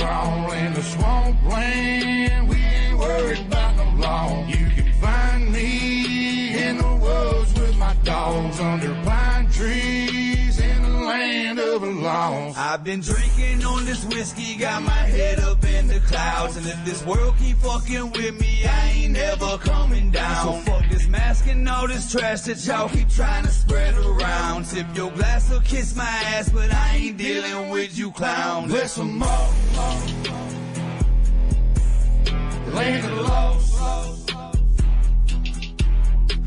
crawl in the swampland. We ain't worried about no law. You can find me in the woods with my dogs under pine trees in the land of the lost. I've been drinking on this whiskey, got my head up in the clouds, and if this world keep fucking with me, I ain't never coming down. So fuck this mask and all this trash that y'all keep trying to spread around. Tip your glass or kiss my ass, but I ain't dealing with you clowns. Bless them all, the land of the lost.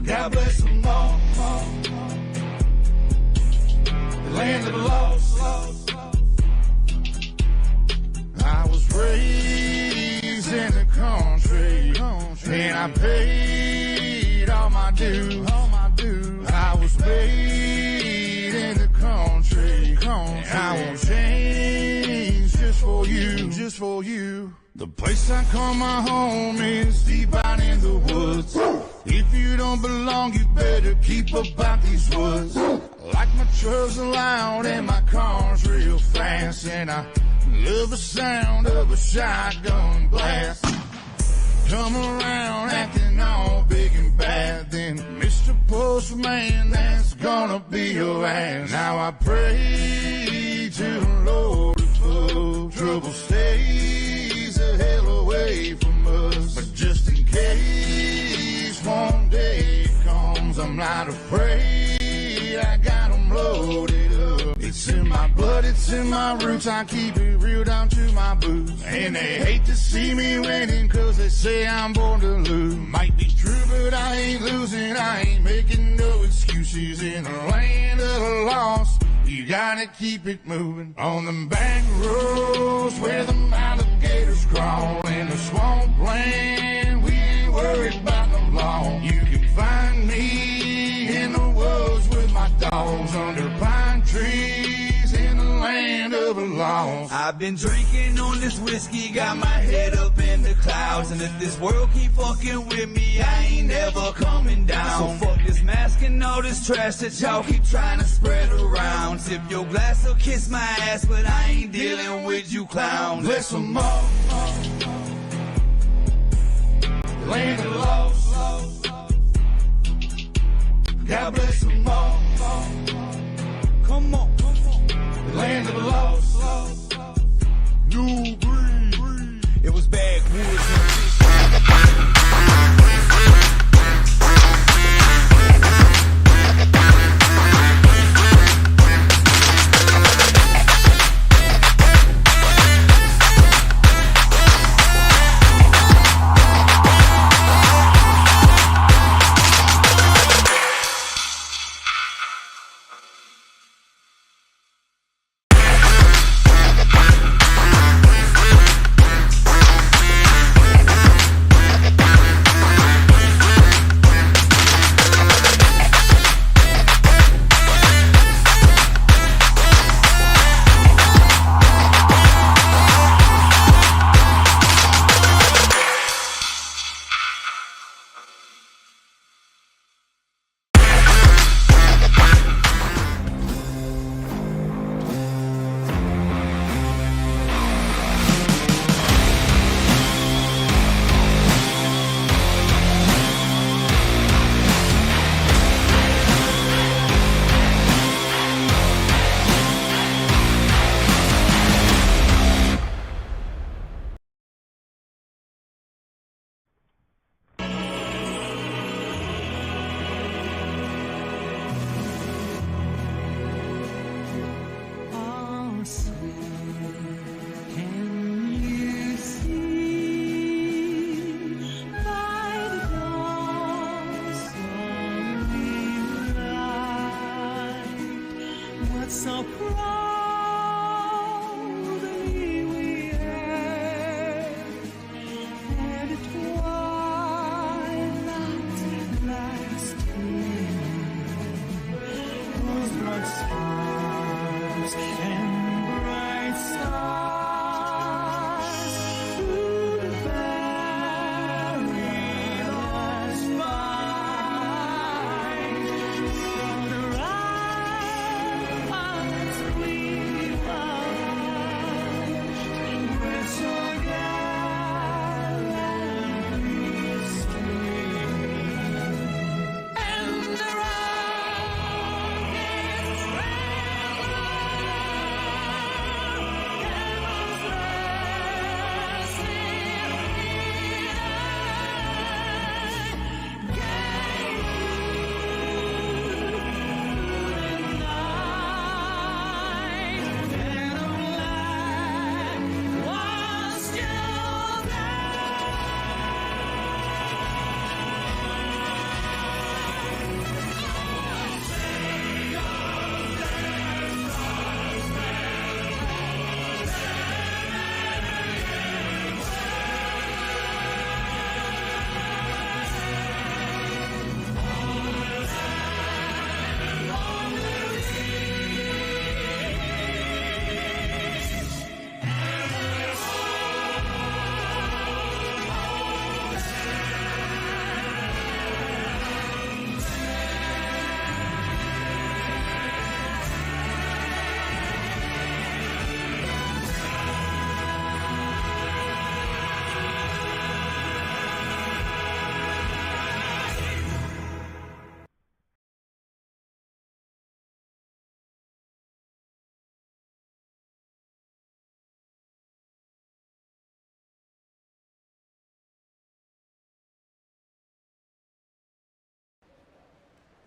God bless them all, the land of the lost. I was raised in the country, and I paid all my dues. I was made in the country, and I won't change just for you. The place I call my home is deep out in the woods. If you don't belong, you better keep about these woods. Like my trucks are loud and my car's real fast, and I love the sound of a shotgun blast. Come around acting all big and bad, then Mr. Postman, that's gonna be your ass. Now I pray to the Lord if trouble stays the hell away from us. But just in case one day it comes, I'm not afraid, I got 'em loaded up. It's in my blood, it's in my roots, I keep it real down to my boots. And they hate to see me winning, cause they say I'm born to lose. Might be true, but I ain't losing, I ain't making no excuses. In the land of the lost, you gotta keep it moving. On them back roads where the alligators crawl, in the swampland, we ain't worried about no law. You can find me in the woods with my dogs under pine trees in the land of the lost. I've been drinking on this whiskey, got my head up in the clouds, and if this world keep fucking with me, I ain't never coming down. So fuck this mask and all this trash that y'all keep trying to spread around. Tip your glass or kiss my ass, but I ain't dealing with you clowns. Bless them all, the land of the lost. God bless them all, Come on. the land of the lost. New breed. It was backwoods.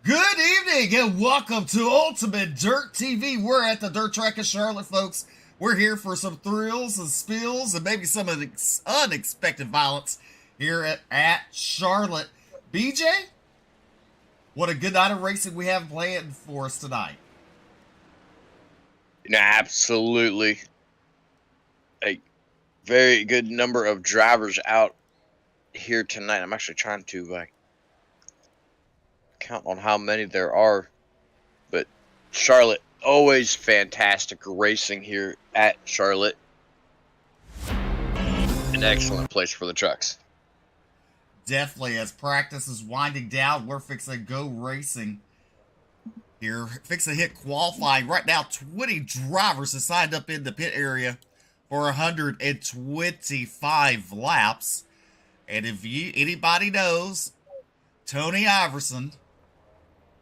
Good evening and welcome to Ultimate Dirt TV. We're at the dirt track of Charlotte, folks. We're here for some thrills and spills and maybe some of the unexpected violence here at Charlotte. BJ, what a good night of racing we have planned for us tonight. Absolutely. A very good number of drivers out here tonight. I'm actually trying to count on how many there are, but Charlotte, always fantastic racing here at Charlotte. An excellent place for the trucks. Definitely, as practice is winding down, we're fixing to go racing here. Fixing to hit qualifying. Right now, 20 drivers have signed up in the pit area for 125 laps. And if anybody knows Tony Iracing,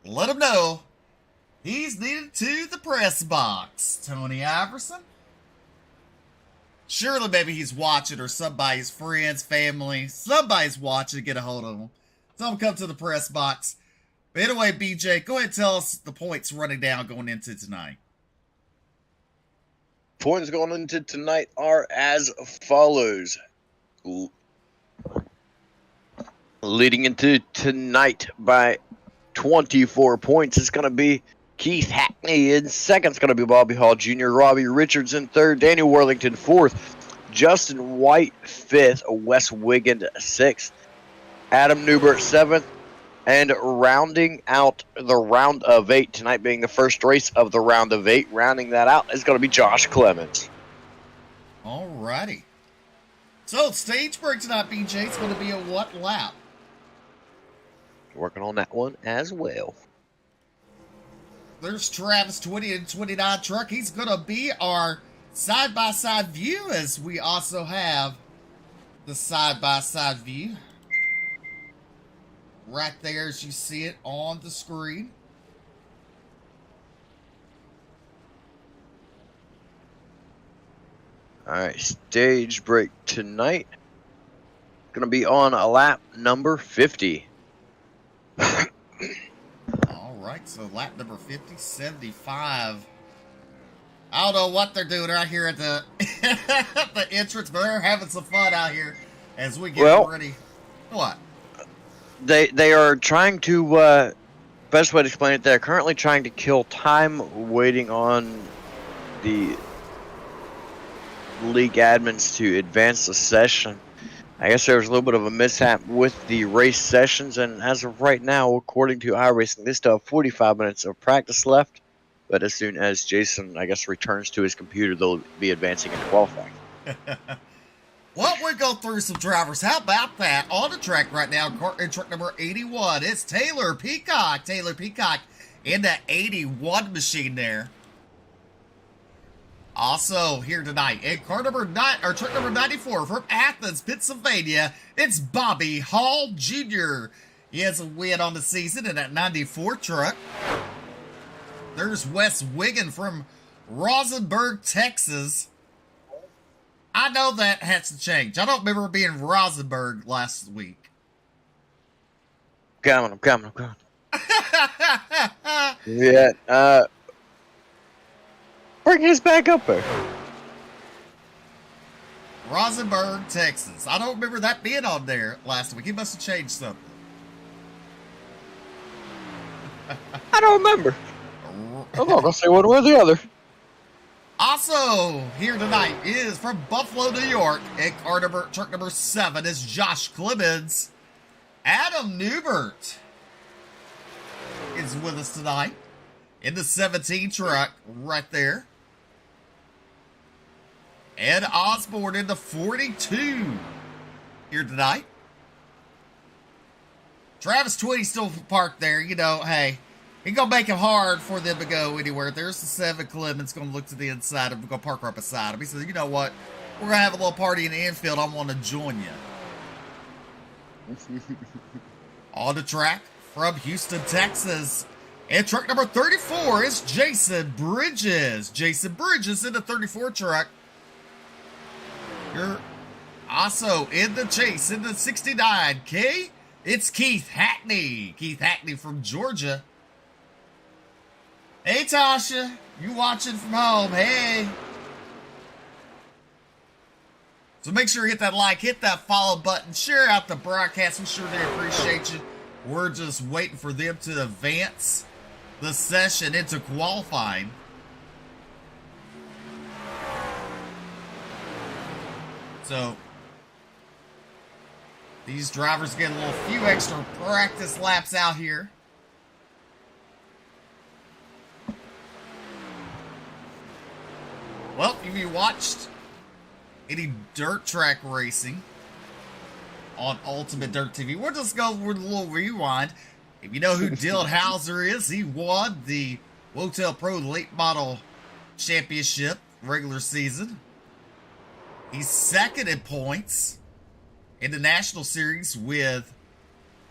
let him know he's needed to the press box. Tony Iracing? Surely maybe he's watching, or somebody's friends, family, somebody's watching to get a hold of him. Tell him to come to the press box. But anyway, BJ, go ahead and tell us the points running down going into tonight. Points going into tonight are as follows. Leading into tonight by 24 points, it's going to be Keith Hackney in second. It's going to be Bobby Hall Jr., Robbie Richards in third, Daniel Worthington fourth, Justin White fifth, Wes Wiggins sixth, Adam Newbert seventh, and rounding out the round of 8, tonight being the first race of the round of 8, rounding that out is going to be Josh Clemens. Alrighty. So, stage break tonight, BJ. It's going to be a what lap? Working on that one as well. There's Travis 20 and 29 truck. He's going to be our side-by-side view, as we also have the side-by-side view right there as you see it on the screen. All right, stage break tonight. Going to be on a lap number 50. All right, so lap number 50, 75. I don't know what they're doing right here at the the entrance, but they're having some fun out here as we get ready. What? They are trying to, best way to explain it, they're currently trying to kill time waiting on the league admins to advance the session. I guess there was a little bit of a mishap with the race sessions, and as of right now, according to iRacing, they still have 45 minutes of practice left. But as soon as Jason, I guess, returns to his computer, they'll be advancing into qualifying. Well, we go through some drivers. How about that? On the track right now, in truck number 81, it's Taylor Peacock. Taylor Peacock in the 81 machine there. Also here tonight in truck number 94 from Athens, Pennsylvania, it's Bobby Hall Jr. He has a win on the season in that 94 truck. There's Wes Wiggins from Rosenberg, Texas. I know that has to change. I don't remember being Rosenberg last week. I'm coming. Yeah, bring this back up there. Rosenberg, Texas. I don't remember that being on there last week. He must have changed something. I don't remember. I'm not going to say one way or the other. Also, here tonight is from Buffalo, New York, and truck number 7 is Josh Clemens. Adam Newbert is with us tonight in the 17 truck right there. Ed Osborne in the 42 here tonight. Travis Twitty still parked there. You know, hey, he's going to make it hard for them to go anywhere. There's the 7 Clemens going to look to the inside and go park right beside him. He says, you know what? We're going to have a little party in the infield. I want to join you. On the track from Houston, Texas. And truck number 34 is Jason Bridges. Jason Bridges in the 34 truck. You're also in the chase in the 69K. It's Keith Hackney. Keith Hackney from Georgia. Hey, Tasha. You watching from home. Hey. So make sure you hit that like, hit that follow button, share out the broadcast. We sure do appreciate you. We're just waiting for them to advance the session into qualifying. So these drivers get a few extra practice laps out here. Well, if you watched any dirt track racing on Ultimate Dirt TV, we'll just go with a little rewind. If you know who Dylan Hauser is, he won the Wotel Pro Late Model Championship regular season. He's second in points in the National Series National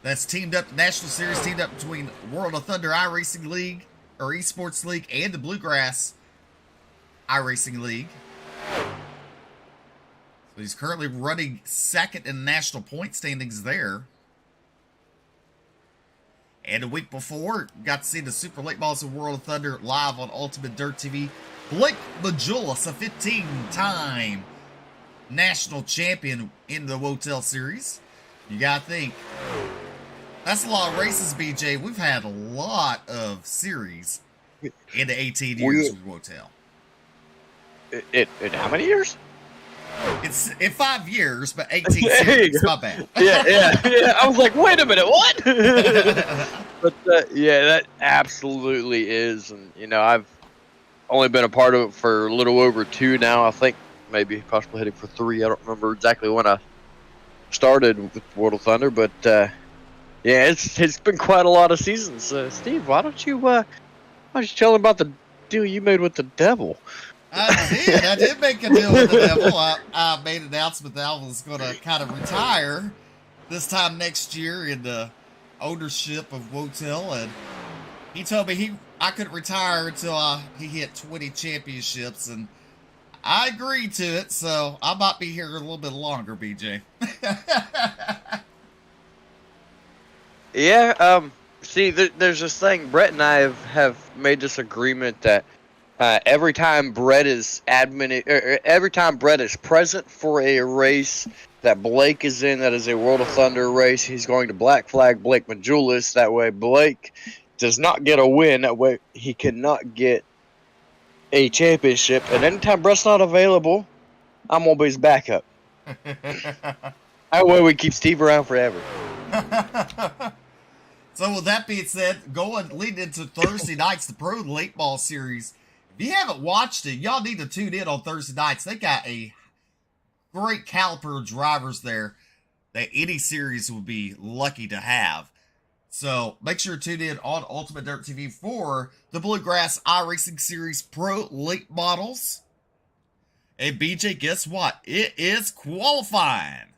Series teamed up between World of Thunder iRacing League, or Esports League, and the Bluegrass iRacing League. So he's currently running second in the national point standings there. And a week before, got to see the Super Late Balls of World of Thunder live on Ultimate Dirt TV. Blake Majulis, a 15-time national champion in the Wotel Series. You gotta think, that's a lot of races, BJ. We've had a lot of series in the 18 years of Wotel. In how many years? It's in 5 years, but 18 series. My bad. Yeah. I was like, wait a minute, what? But yeah, that absolutely is. And, you know, I've only been a part of it for a little over 2 now. I think maybe possibly heading for 3. I don't remember exactly when I started with World of Thunder, but yeah, it's been quite a lot of seasons. Steve, why don't you tell them about the deal you made with the devil? I did make a deal with the devil. I made an announcement that I was going to kind of retire this time next year in the ownership of Wotel, and he told me I couldn't retire until he hit 20 championships, and I agreed to it, so I might be here a little bit longer, BJ. Yeah, see, there's this thing, Brett and I have made this agreement that every time Brett is every time Brett is present for a race that Blake is in, that is a World of Thunder race, he's going to black flag Blake Majulis. That way Blake does not get a win. That way he cannot get a championship. And anytime Brett's not available, I'm going to be his backup. That way we keep Steve around forever. So with that being said, leading into Thursday nights, the Pro Late Ball Series. If you haven't watched it, y'all need to tune in on Thursday nights. They got a great caliber of drivers there that any series would be lucky to have. So make sure to tune in on Ultimate Dirt TV for the Bluegrass iRacing Series Pro Late Models. And BJ, guess what? It is qualifying.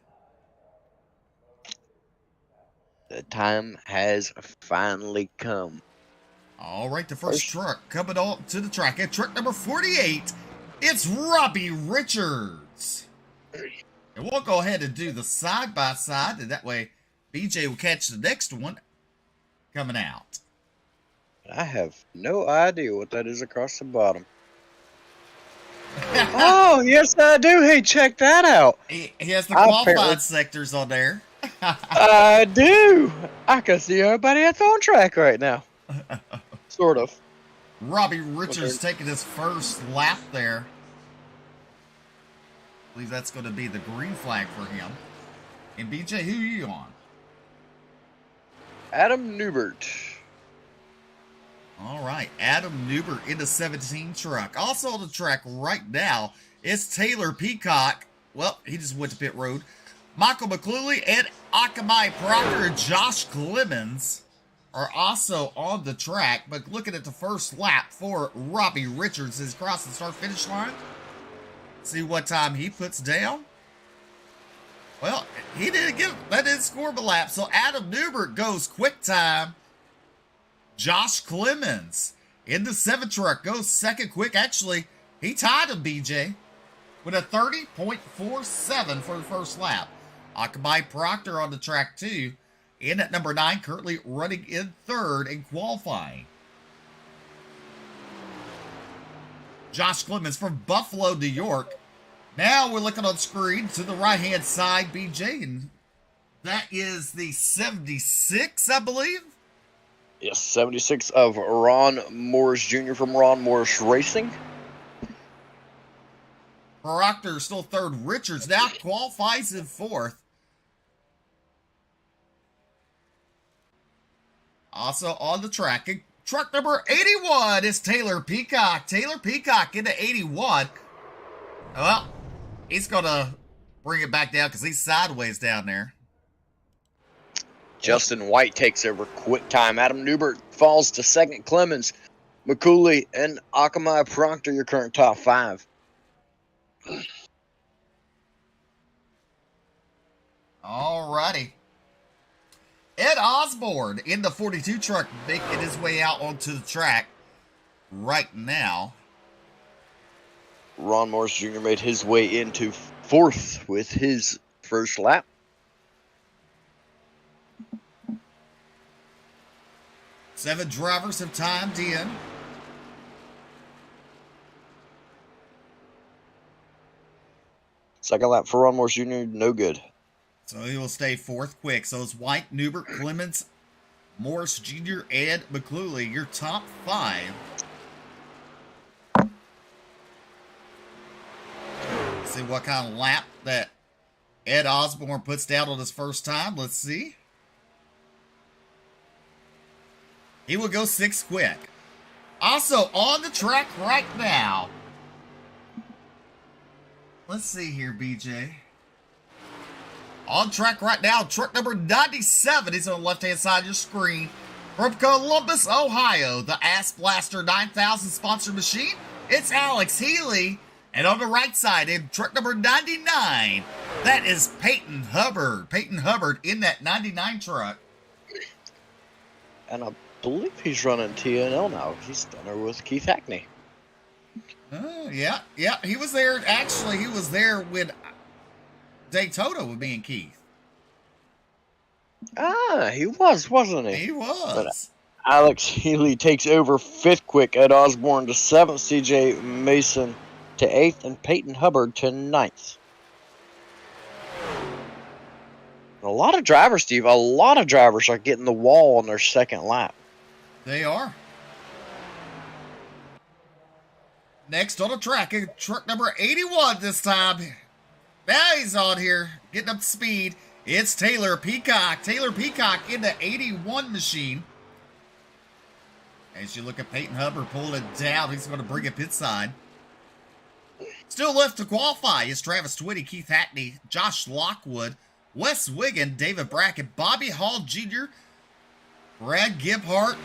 The time has finally come. All right, the first truck coming on to the track. At truck number 48, it's Robbie Richards. And we'll go ahead and do the side-by-side, and that way BJ will catch the next one coming out. I have no idea what that is across the bottom. Oh, yes, I do. Hey, check that out. He has the qualified sectors on there. I do. I can see everybody at the on track right now. Sort of. Robbie Richards taking his first lap there. I believe that's going to be the green flag for him. And BJ, who are you on? Adam Newbert. All right, Adam Newbert in the 17 truck. Also on the track right now is Taylor Peacock. Well, he just went to pit road. Michael McCluley and Akamai Proctor and Josh Clemens are also on the track. But looking at the first lap for Robbie Richards, his cross the start-finish line. See what time he puts down. Well, that didn't score a lap. So Adam Newbert goes quick time. Josh Clemens in the 7 truck goes second quick. Actually, he tied him, BJ, with a 30.47 for the first lap. Akamai Proctor on the track too, in at number 9, currently running in third and qualifying. Josh Clemens from Buffalo, New York. Now we're looking on screen to the right-hand side, BJ, and that is the 76, I believe. Yes, 76 of Ron Morris Jr. from Ron Morris Racing. Proctor still third. Richards now qualifies in fourth. Also on the track, truck number 81 is Taylor Peacock. Taylor Peacock into 81. Well, he's going to bring it back down because he's sideways down there. Justin White takes over quick time. Adam Newbert falls to second. Clemens, McCooley, and Akamai Proctor, your current top 5. Alrighty. Ed Osborne in the 42 truck making his way out onto the track right now. Ron Morris Jr. made his way into fourth with his first lap. Seven drivers have timed in. Second lap for Ron Morris Jr., no good. So he will stay fourth quick. So it's White, Newbert, Clemens, Morris Jr., Ed McClooley, your top 5. See what kind of lap that Ed Osborne puts down on his first time. Let's see. He will go 6 quick. Also on the track right now. Let's see here, BJ. On track right now, truck number 97 is on the left-hand side of your screen. From Columbus, Ohio, the Ass Blaster 9000 sponsored machine. It's Alex Healy. And on the right side, in truck number 99, that is Peyton Hubbard. Peyton Hubbard in that 99 truck. And I believe he's running TNL now. He's done it with Keith Hackney. Yeah. He was there. Actually, he was there with Daytona with me and Keith. He was, wasn't he? He was. But Alex Healy takes over 5th quick. Ed Osborne to 7th. CJ Mason to 8th. And Peyton Hubbard to 9th. A lot of drivers, Steve, are getting the wall on their second lap. They are. Next on the track, truck number 81 this time. Now he's on here, getting up to speed. It's Taylor Peacock. Taylor Peacock in the 81 machine. As you look at Peyton Hubbard pulling it down, he's going to bring it pit side. Still left to qualify is Travis Twitty, Keith Hackney, Josh Lockwood, Wes Wiggin, David Brackett, Bobby Hall Jr., Brad Gebhart,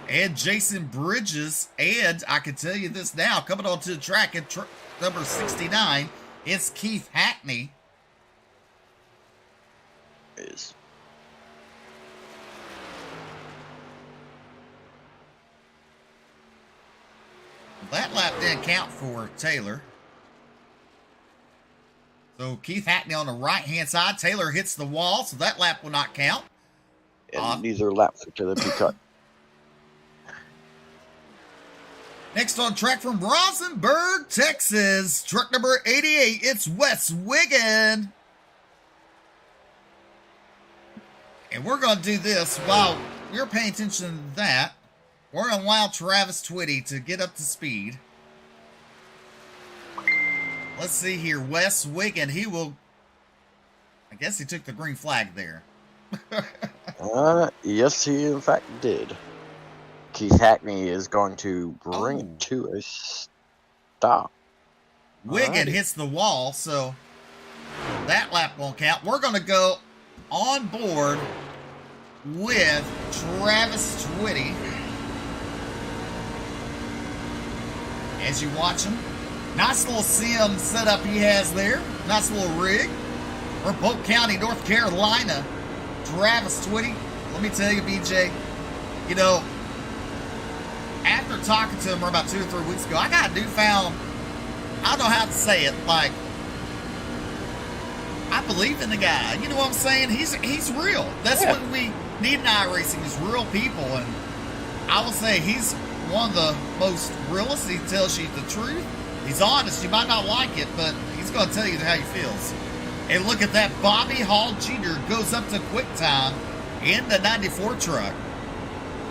and Jason Bridges. And I can tell you this now, coming onto the track at number 69, it's Keith Hackney. That lap didn't count for Taylor. So Keith Hackney on the right-hand side. Taylor hits the wall, so that lap will not count. And neither lap for Taylor Peacock. Next on track from Rosenberg, Texas, truck number 88, it's Wes Wiggin. And we're going to do this while you're paying attention to that. We're going to allow Travis Twitty to get up to speed. Let's see here. Wes Wiggin, he will... I guess he took the green flag there. Yes, he in fact did. Keith Hackney is going to bring it to a stop. Wiggin hits the wall, so that lap won't count. We're going to go on board with Travis Twitty. As you watch him, nice little sim setup he has there. Nice little rig. From Polk County, North Carolina, Travis Twitty. Let me tell you, BJ, you know, after talking to him for about 2 or 3 weeks ago, I got a newfound, I don't know how to say it, like, I believe in the guy. You know what I'm saying? He's real. That's what we need in iRacing is real people. And I will say he's one of the most realistic. He tells you the truth. He's honest. You might not like it, but he's going to tell you how he feels. And look at that. Bobby Hall Jr. goes up to quick time in the 94 truck.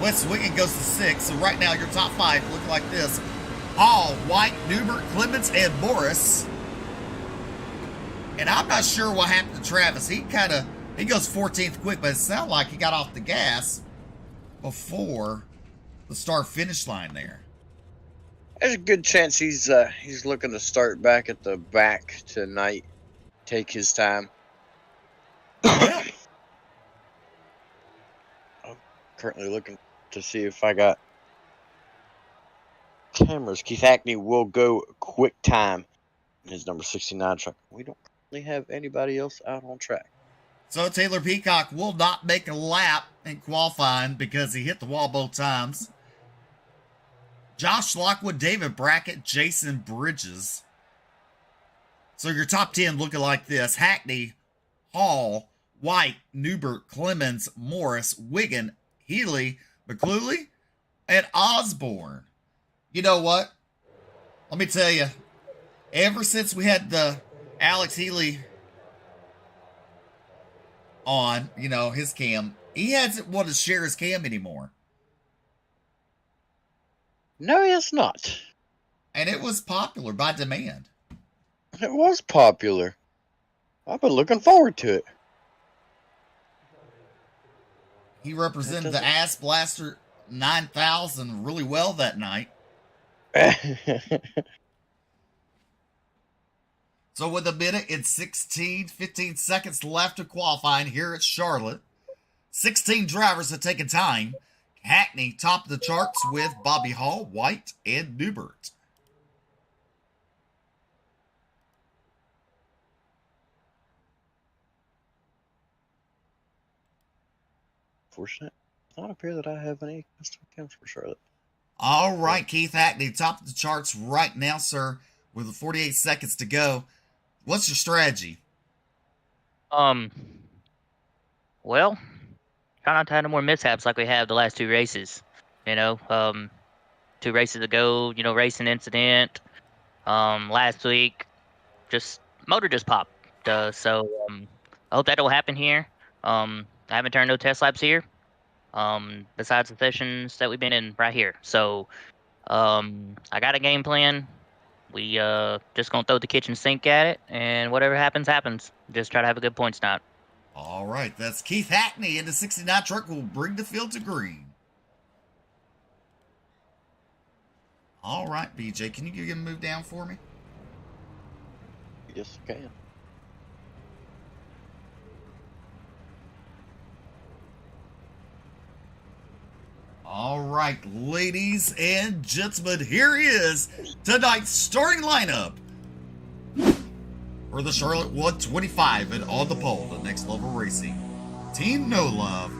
Wes Wiggin goes to 6. So right now your top 5 look like this. Hall, White, Newbert, Clemens, and Morris. And I'm not sure what happened to Travis. He goes 14th quick, but it sounded like he got off the gas before the start finish line there. There's a good chance he's looking to start back at the back tonight. Take his time. I'm currently looking to see if I got cameras. Keith Hackney will go quick time in his number 69 truck. We don't really have anybody else out on track. So Taylor Peacock will not make a lap in qualifying because he hit the wall both times. Josh Lockwood, David Brackett, Jason Bridges. So your top 10 looking like this. Hackney, Hall, White, Newbert, Clemens, Morris, Wiggin, Healy, McCluley, and Osborne. You know what? Let me tell you, ever since we had the Alex Healy on, his cam, he hasn't wanted to share his cam anymore. No, it's not. And it was popular by demand. It was popular. I've been looking forward to it. He represented the Ass Blaster 9000 really well that night. So with a minute and 15 seconds left of qualifying here at Charlotte, 16 drivers have taken time. Hackney topped the charts with Bobby Hall, White, and Newbert. Fortunate. It's not appear that I have any custom cams for Charlotte. All right, Keith Hackney topped the charts right now, sir, with 48 seconds to go. What's your strategy? Well, try not to have no more mishaps like we have the last 2 races. 2 races ago, racing incident. Last week, motor just popped. So I hope that don't happen here. I haven't turned no test laps here. Besides the sessions that we've been in right here. So I got a game plan. We just gonna throw the kitchen sink at it, and whatever happens, happens. Just try to have a good points night. All right, that's Keith Hackney in the 69 truck will bring the field to green. All right, BJ, can you give him a move down for me? Yes, I can. All right, ladies and gentlemen, here is tonight's starting lineup for the Charlotte 125 and on the pole, the Next Level Racing. Team No Love,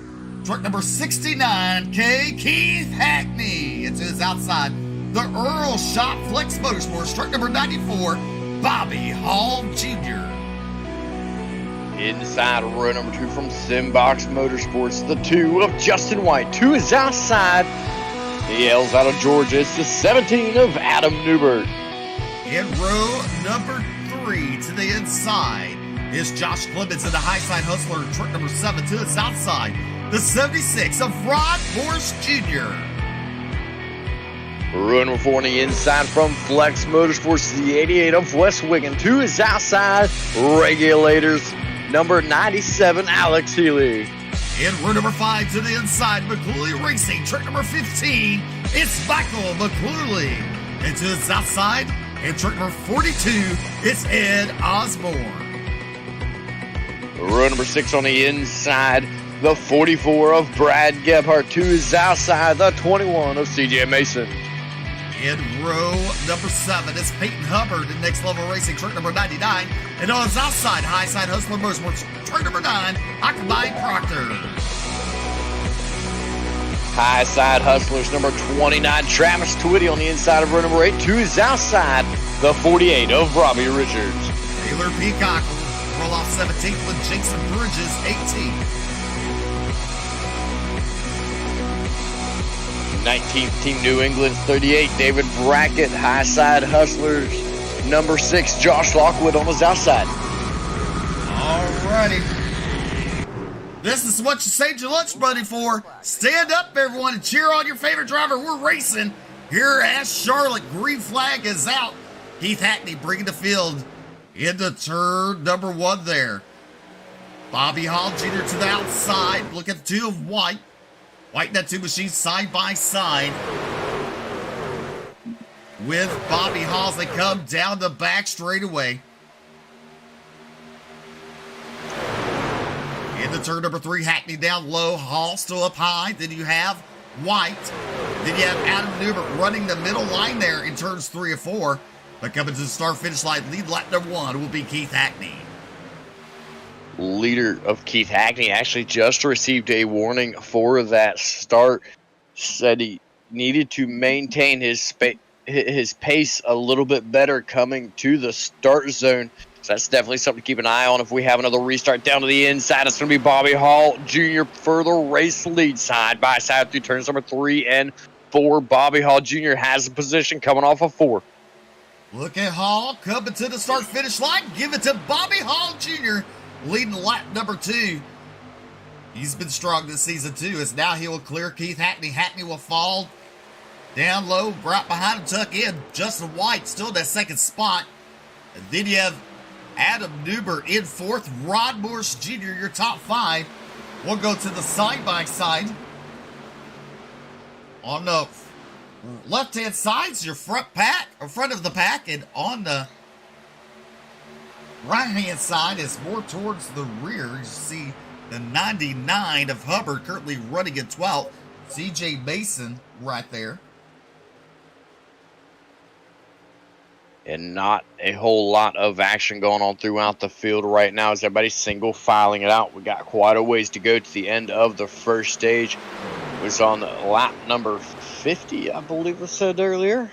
truck number 69K, Keith Hackney. Into his outside, the Earl Shop Flex Motorsports, truck number 94, Bobby Hall Jr. Inside row number 2 from Simbox Motorsports, the 2 of Justin White. To his outside, he hails out of Georgia. It's the 17 of Adam Newbert. In row number 3 to the inside is Josh Clemens in the high side hustler, truck number 7 to his outside, the 76 of Rod Morse Jr. Row number 4 on the inside from Flex Motorsports, the 88 of Wes Wiggin. To his outside, Regulators, number 97, Alex Healy. In row number 5 to the inside, McCluley Racing, truck number 15, it's Michael McCluley. And to his outside, in truck number 42, it's Ed Osborne. Row number 6 on the inside, the 44 of Brad Gebhardt. To his outside, the 21 of CJ Mason. In row number 7 is Peyton Hubbard in Next Level Racing, truck number 99. And on his outside, high side hustler Motorsports, truck number 9, Akabai Proctor. High side hustlers, number 29, Travis Twitty on the inside of row number 8. To his outside, the 48 of Robbie Richards. Taylor Peacock will roll off 17th with Jason Bridges, 18th. 19th Team New England 38, David Brackett, High Side Hustlers, number 6, Josh Lockwood on his outside. Alrighty. This is what you saved your lunch money for. Stand up, everyone, and cheer on your favorite driver. We're racing here at Charlotte. Green flag is out. Keith Hackney bringing the field into turn number 1 there. Bobby Hall Jr. to the outside. Look at the 2 of White. White and that 2 machines side by side. With Bobby Hall as they come down the back straightaway. Into turn number 3, Hackney down low. Hall still up high. Then you have White. Then you have Adam Newbert running the middle line there in turns 3 and 4. But coming to the start-finish line, lead lap number 1 will be Keith Hackney. Leader of Keith Hackney actually just received a warning for that start. Said he needed to maintain his pace a little bit better coming to the start zone. So that's definitely something to keep an eye on. If we have another restart down to the inside, it's going to be Bobby Hall Jr. for the race lead, side by side through turns number 3 and 4. Bobby Hall Jr. has the position coming off of 4. Look at Hall coming to the start-finish line. Give it to Bobby Hall Jr. leading lap number 2. He's been strong this season too, as now he will clear Keith Hackney. Hackney will fall down low, right behind him, tuck in. Justin White still in that second spot. And then you have Adam Newbert in 4th. Rod Morris Jr., your top 5. We'll go to the side-by-side. On the left-hand side is your front of the pack, and on the right-hand side is more towards the rear. You see the 99 of Hubbard currently running in 12th. CJ Mason right there. And not a whole lot of action going on throughout the field right now as everybody's single filing it out. We got quite a ways to go to the end of the first stage. It was on lap number 50, I believe was said earlier.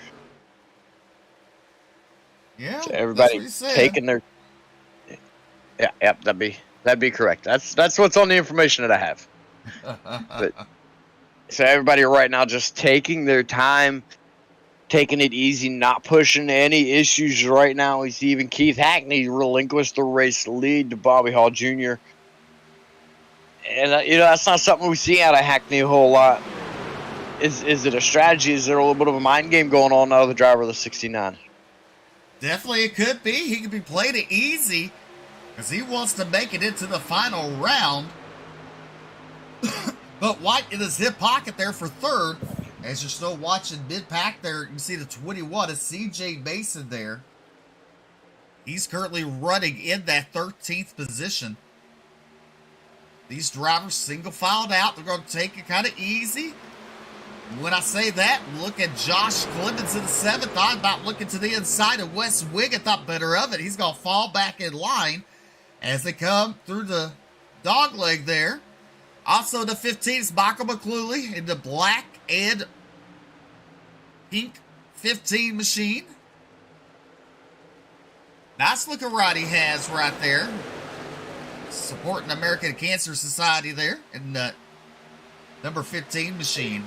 Yeah, so everybody taking their... Yeah, that'd be correct. That's what's on the information that I have. But, so everybody right now just taking their time, taking it easy, not pushing any issues right now. We see even Keith Hackney relinquished the race lead to Bobby Hall Jr. And, that's not something we see out of Hackney a whole lot. Is it a strategy? Is there a little bit of a mind game going on out of the driver of the 69? Definitely it could be. He could be playing it easy because he wants to make it into the final round. But White in his hip pocket there for 3rd. As you're still watching mid-pack there, you can see the 21 is CJ Mason there. He's currently running in that 13th position. These drivers single-filed out. They're going to take it kind of easy. When I say that, look at Josh Clemens in the 7th. Thought about looking to the inside of Wes Wiggin. Thought better of it. He's going to fall back in line as they come through the dog leg there. Also, the 15 is Michael McCluley in the black and pink 15 machine. Nice looking ride he has right there. Supporting the American Cancer Society there in the number 15 machine.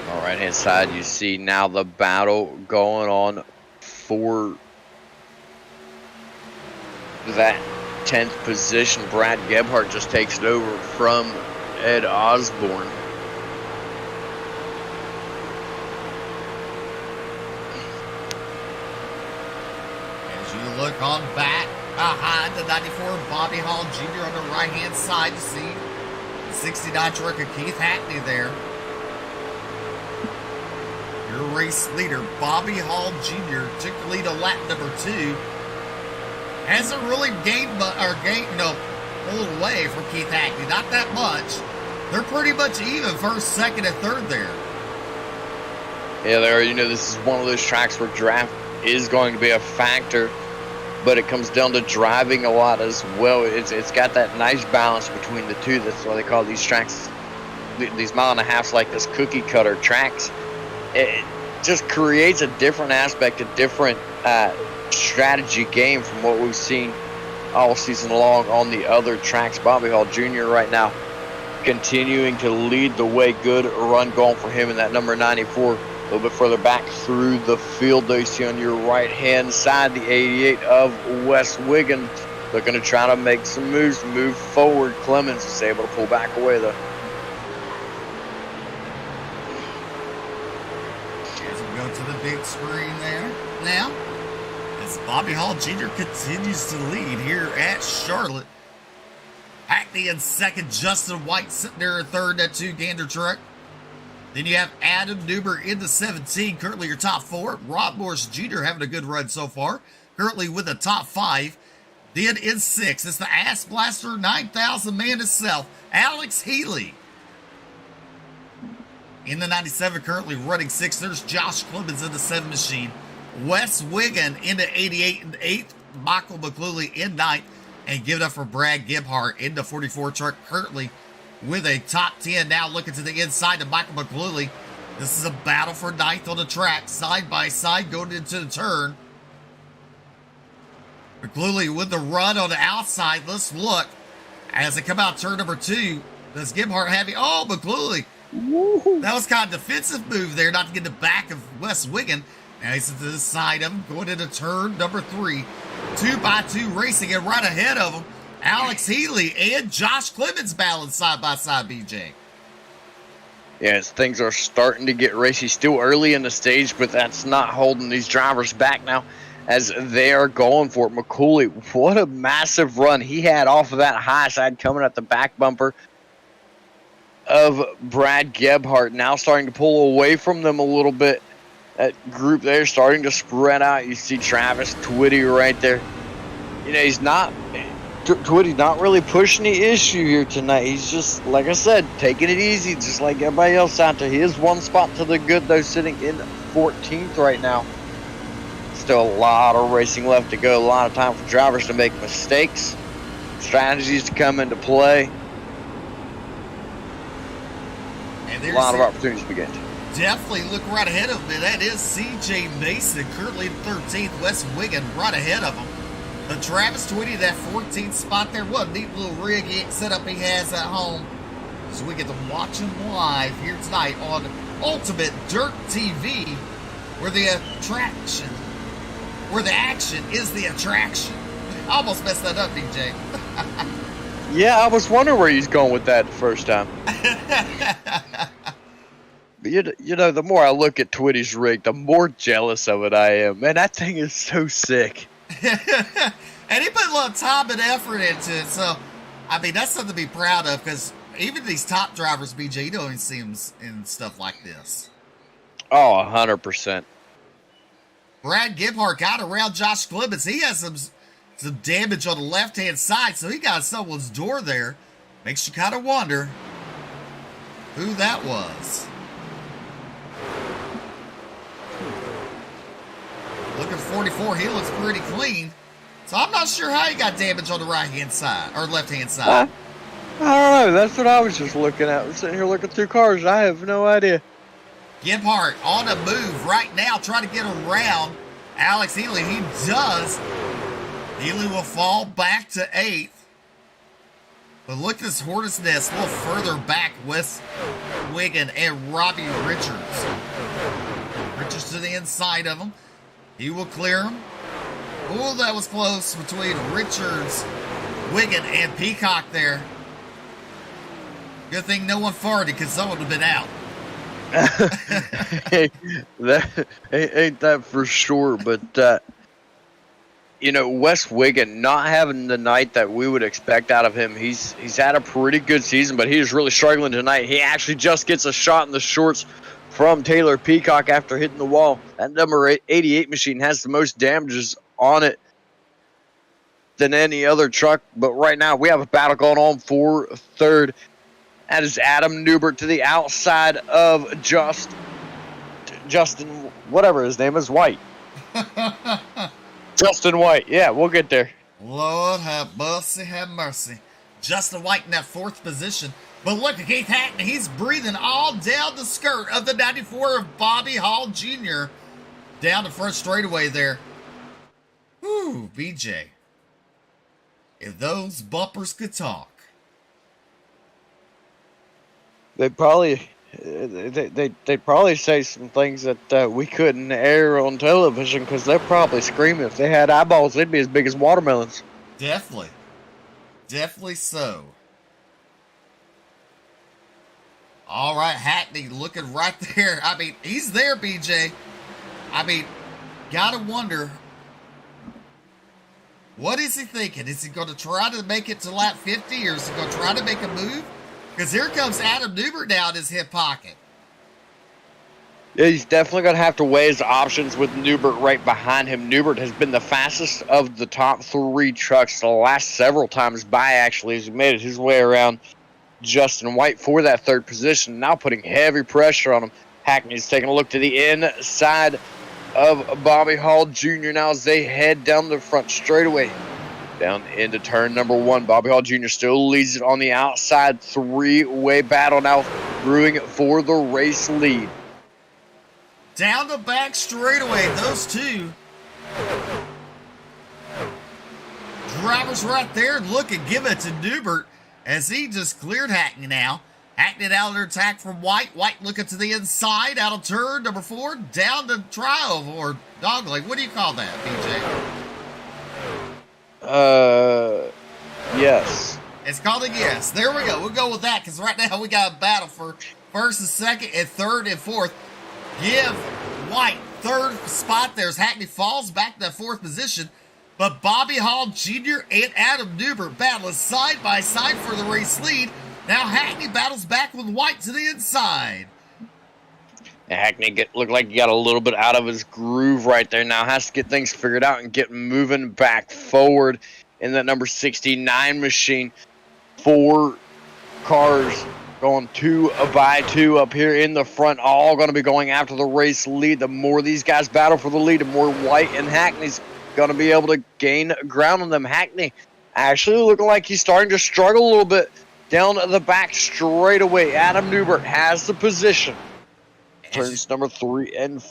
On the right-hand side, you see now the battle going on for that 10th position. Brad Gebhardt just takes it over from Ed Osborne. As you look on back behind the 94 Bobby Hall Jr. on the right-hand side, you see the 69 truck of Keith Hackney there. Your race leader, Bobby Hall Jr., took the lead on lap number 2. Hasn't really pulled away from Keith Hackney. Not that much. They're pretty much even first, second, and third there. Yeah, this is one of those tracks where draft is going to be a factor, but it comes down to driving a lot as well. It's got that nice balance between the two. That's why they call these tracks, these mile and a halfs, like this cookie cutter tracks. It just creates a different aspect, a different strategy game from what we've seen all season long on the other tracks. Bobby Hall Jr. right now continuing to lead the way. Good run going for him in that number 94. A little bit further back through the field, though, you see on your right-hand side the 88 of West Wigan. Looking to try to make some moves, move forward. Clemens is able to pull back away, though. As we go to the big screen there now, as Bobby Hall Jr. continues to lead here at Charlotte. Hackney in second, Justin White sitting there in third, that two-gander truck. Then you have Adam Newber in the 17, currently your top four. Rob Morris Jr. having a good run so far, currently with the top five. Then in six, it's the Ass Blaster 9,000 man itself, Alex Healy. In the 97, currently running six. There's Josh Clemens in the 7 machine. Wes Wigan in the 88 and 8th. Michael McCluley in 9th. And give it up for Brad Gebhardt in the 44 truck, currently with a top 10. Now looking to the inside to Michael McCluley. This is a battle for 9th on the track, side by side going into the turn. McCluley with the run on the outside. Let's look as they come out turn number 2. Does Gebhardt have it? Oh, McCluley. That was kind of a defensive move there, not to get the back of West Wigan. Now he's to the side of him, going into turn number 3. 2x2 racing, and right ahead of him, Alex Healy and Josh Clemens battling side by side, BJ. Yes, things are starting to get racy. Still early in the stage, but that's not holding these drivers back now as they are going for it. McCooley, what a massive run he had off of that high side coming at the back bumper of Brad Gebhardt. Now starting to pull away from them a little bit. That group there starting to spread out. You see Travis Twitty right there. You know, Twitty's not really pushing the issue here tonight. He's just, like I said, taking it easy, just like everybody else out there. He is one spot to the good, though, sitting in 14th right now. Still a lot of racing left to go. A lot of time for drivers to make mistakes. Strategies to come into play. And a lot of opportunities to begin. Definitely look right ahead of him. That is C.J. Mason, currently in 13th. West Wigan right ahead of him. But Travis Twitty, that 14th spot there. What a neat little rig setup he has at home. So we get to watch him live here tonight on Ultimate Dirt TV, where the action is the attraction. I almost messed that up, DJ. Yeah, I was wondering where he's going with that the first time. But you know, the more I look at Twitty's rig, the more jealous of it I am. Man, that thing is so sick. And he put a lot of time and effort into it. So, I mean, that's something to be proud of, because even these top drivers, BJ, you don't even see them in stuff like this. Oh, 100%. Brad Gebhardt got around Josh Clemens. He has some damage on the left-hand side, so he got someone's door there. Makes you kind of wonder who that was. Looking 44, he looks pretty clean. So I'm not sure how he got damage on the right-hand side, or left-hand side. I don't know. That's what I was just looking at. We're sitting here looking through cars. I have no idea. Gebhardt on the move right now, trying to get around Alex Healy. He does. Healy will fall back to 8th. But look at this hornet's nest a little further back. West Wigan and Robbie Richards. Richards to the inside of him. He will clear him. Oh, that was close between Richards, Wigan, and Peacock there. Good thing no one farted, because someone would have been out. Hey, that ain't that for sure. But you know, West Wigan not having the night that we would expect out of him. He's had a pretty good season, but he is really struggling tonight. He actually just gets a shot in the shorts from Taylor Peacock after hitting the wall. That number 88 machine has the most damages on it than any other truck. But right now we have a battle going on for third. That is Adam Newbert to the outside of Justin, whatever his name is, White. Justin White. Yeah, we'll get there. Lord have mercy, have mercy. Justin White in that 4th position. But look at Keith Hatton. He's breathing all down the skirt of the 94 of Bobby Hall Jr. Down the front straightaway there. Whew, BJ. if those bumpers could talk. They'd probably say some things that we couldn't air on television because they're probably screaming. If they had eyeballs, they'd be as big as watermelons. Definitely. Definitely so. All right, Hackney looking right there. I mean, he's there, BJ. I mean, gotta wonder, what is he thinking? Is he going to try to make it to lap 50, or is he going to try to make a move? Because here comes Adam Newbert now in his hip pocket. Yeah, he's definitely going to have to weigh his options with Newbert right behind him. Newbert has been the fastest of the top 3 trucks the last several times by, actually, as he made it his way around Justin White for that 3rd position, now putting heavy pressure on him. Hackney's taking a look to the inside of Bobby Hall Jr. now as they head down the front straightaway. Down into turn number 1. Bobby Hall Jr. still leads it on the outside. 3-way battle now brewing for the race lead. Down the back straightaway, those two drivers right there. Look and give it to Newbert as he just cleared Hackney now. Hackney out under attack from White. White looking to the inside, out of turn number 4, down to trial or dogleg. What do you call that, BJ? Yes. It's called a yes. There we go. We'll go with that because right now we got a battle for 1st and 2nd and 3rd and 4th. Give White 3rd spot. There's Hackney falls back to that 4th position. But Bobby Hall Jr. and Adam Newbert battling side by side for the race lead. Now Hackney battles back with White to the inside. Hackney looked like he got a little bit out of his groove right there. Now has to get things figured out and get moving back forward in that number 69 machine. 4 cars going 2 by 2 up here in the front, all going to be going after the race lead. The more these guys battle for the lead, the more White and Hackney's going to be able to gain ground on them. Hackney actually looking like he's starting to struggle a little bit down the back straightaway. Adam Newbert has the position. Turns number 3 and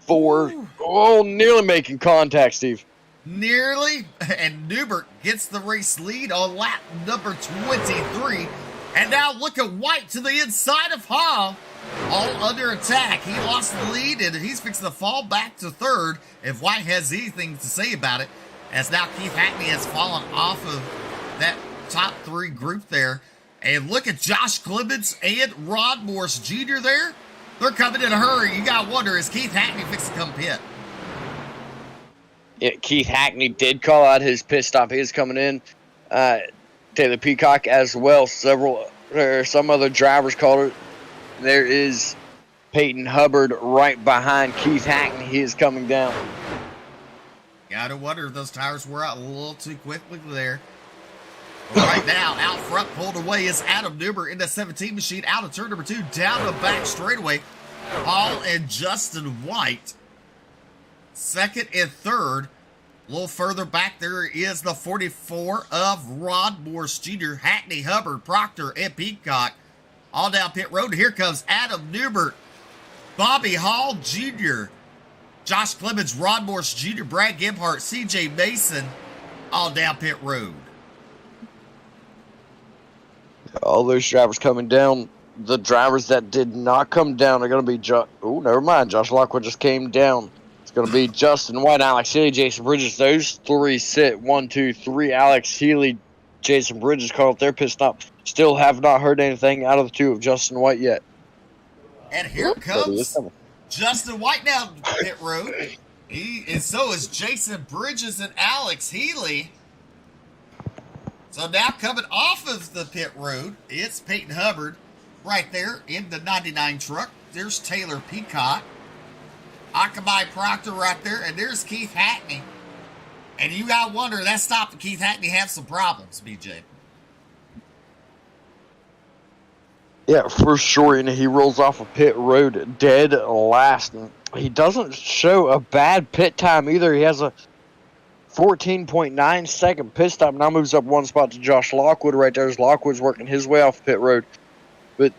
4. Ooh. Oh, nearly making contact, Steve. Nearly. And Newbert gets the race lead on lap number 23. And now look at White to the inside of Hall. All under attack. He lost the lead and he's fixing to fall back to 3rd if White has anything to say about it. As now Keith Hackney has fallen off of that top 3 group there. And look at Josh Clemens and Rod Morris Jr. there. They're coming in a hurry. You got to wonder, is Keith Hackney fixing to come pit? Yeah, Keith Hackney did call out his pit stop. He is coming in. Taylor Peacock as well. Some other drivers called it. There is Peyton Hubbard right behind Keith Hackney. He is coming down. Got to wonder if those tires were out a little too quickly there. Right now, out front, pulled away is Adam Newbert in the 17 machine, out of turn number 2, down the back straightaway. Paul and Justin White, 2nd and 3rd. A little further back, there is the 44 of Rod Morris Jr., Hackney, Hubbard, Proctor, and Peacock. All down pit road. Here comes Adam Newbert, Bobby Hall Jr., Josh Clemens, Rod Morris Jr., Brad Gebhardt, CJ Mason, all down pit road. All those drivers coming down. The drivers that did not come down are going to be never mind. Josh Lockwood just came down. It's going to be Justin White, Alex Healy, Jason Bridges. Those 3 sit. 1, 2, 3. Alex Healy, Jason Bridges called their pit stop. Still have not heard anything out of the 2 of Justin White yet. And here comes Justin White down pit road. And so is Jason Bridges and Alex Healy. So now coming off of the pit road, it's Peyton Hubbard right there in the 99 truck. There's Taylor Peacock. Akamai Proctor right there. And there's Keith Hackney. And you got to wonder, that stopped Keith Hackney have some problems, BJ. Yeah, for sure. And he rolls off a pit road dead last. And he doesn't show a bad pit time either. He has a 14.9 second pit stop. Now moves up 1 spot to Josh Lockwood right there as Lockwood's working his way off pit road. But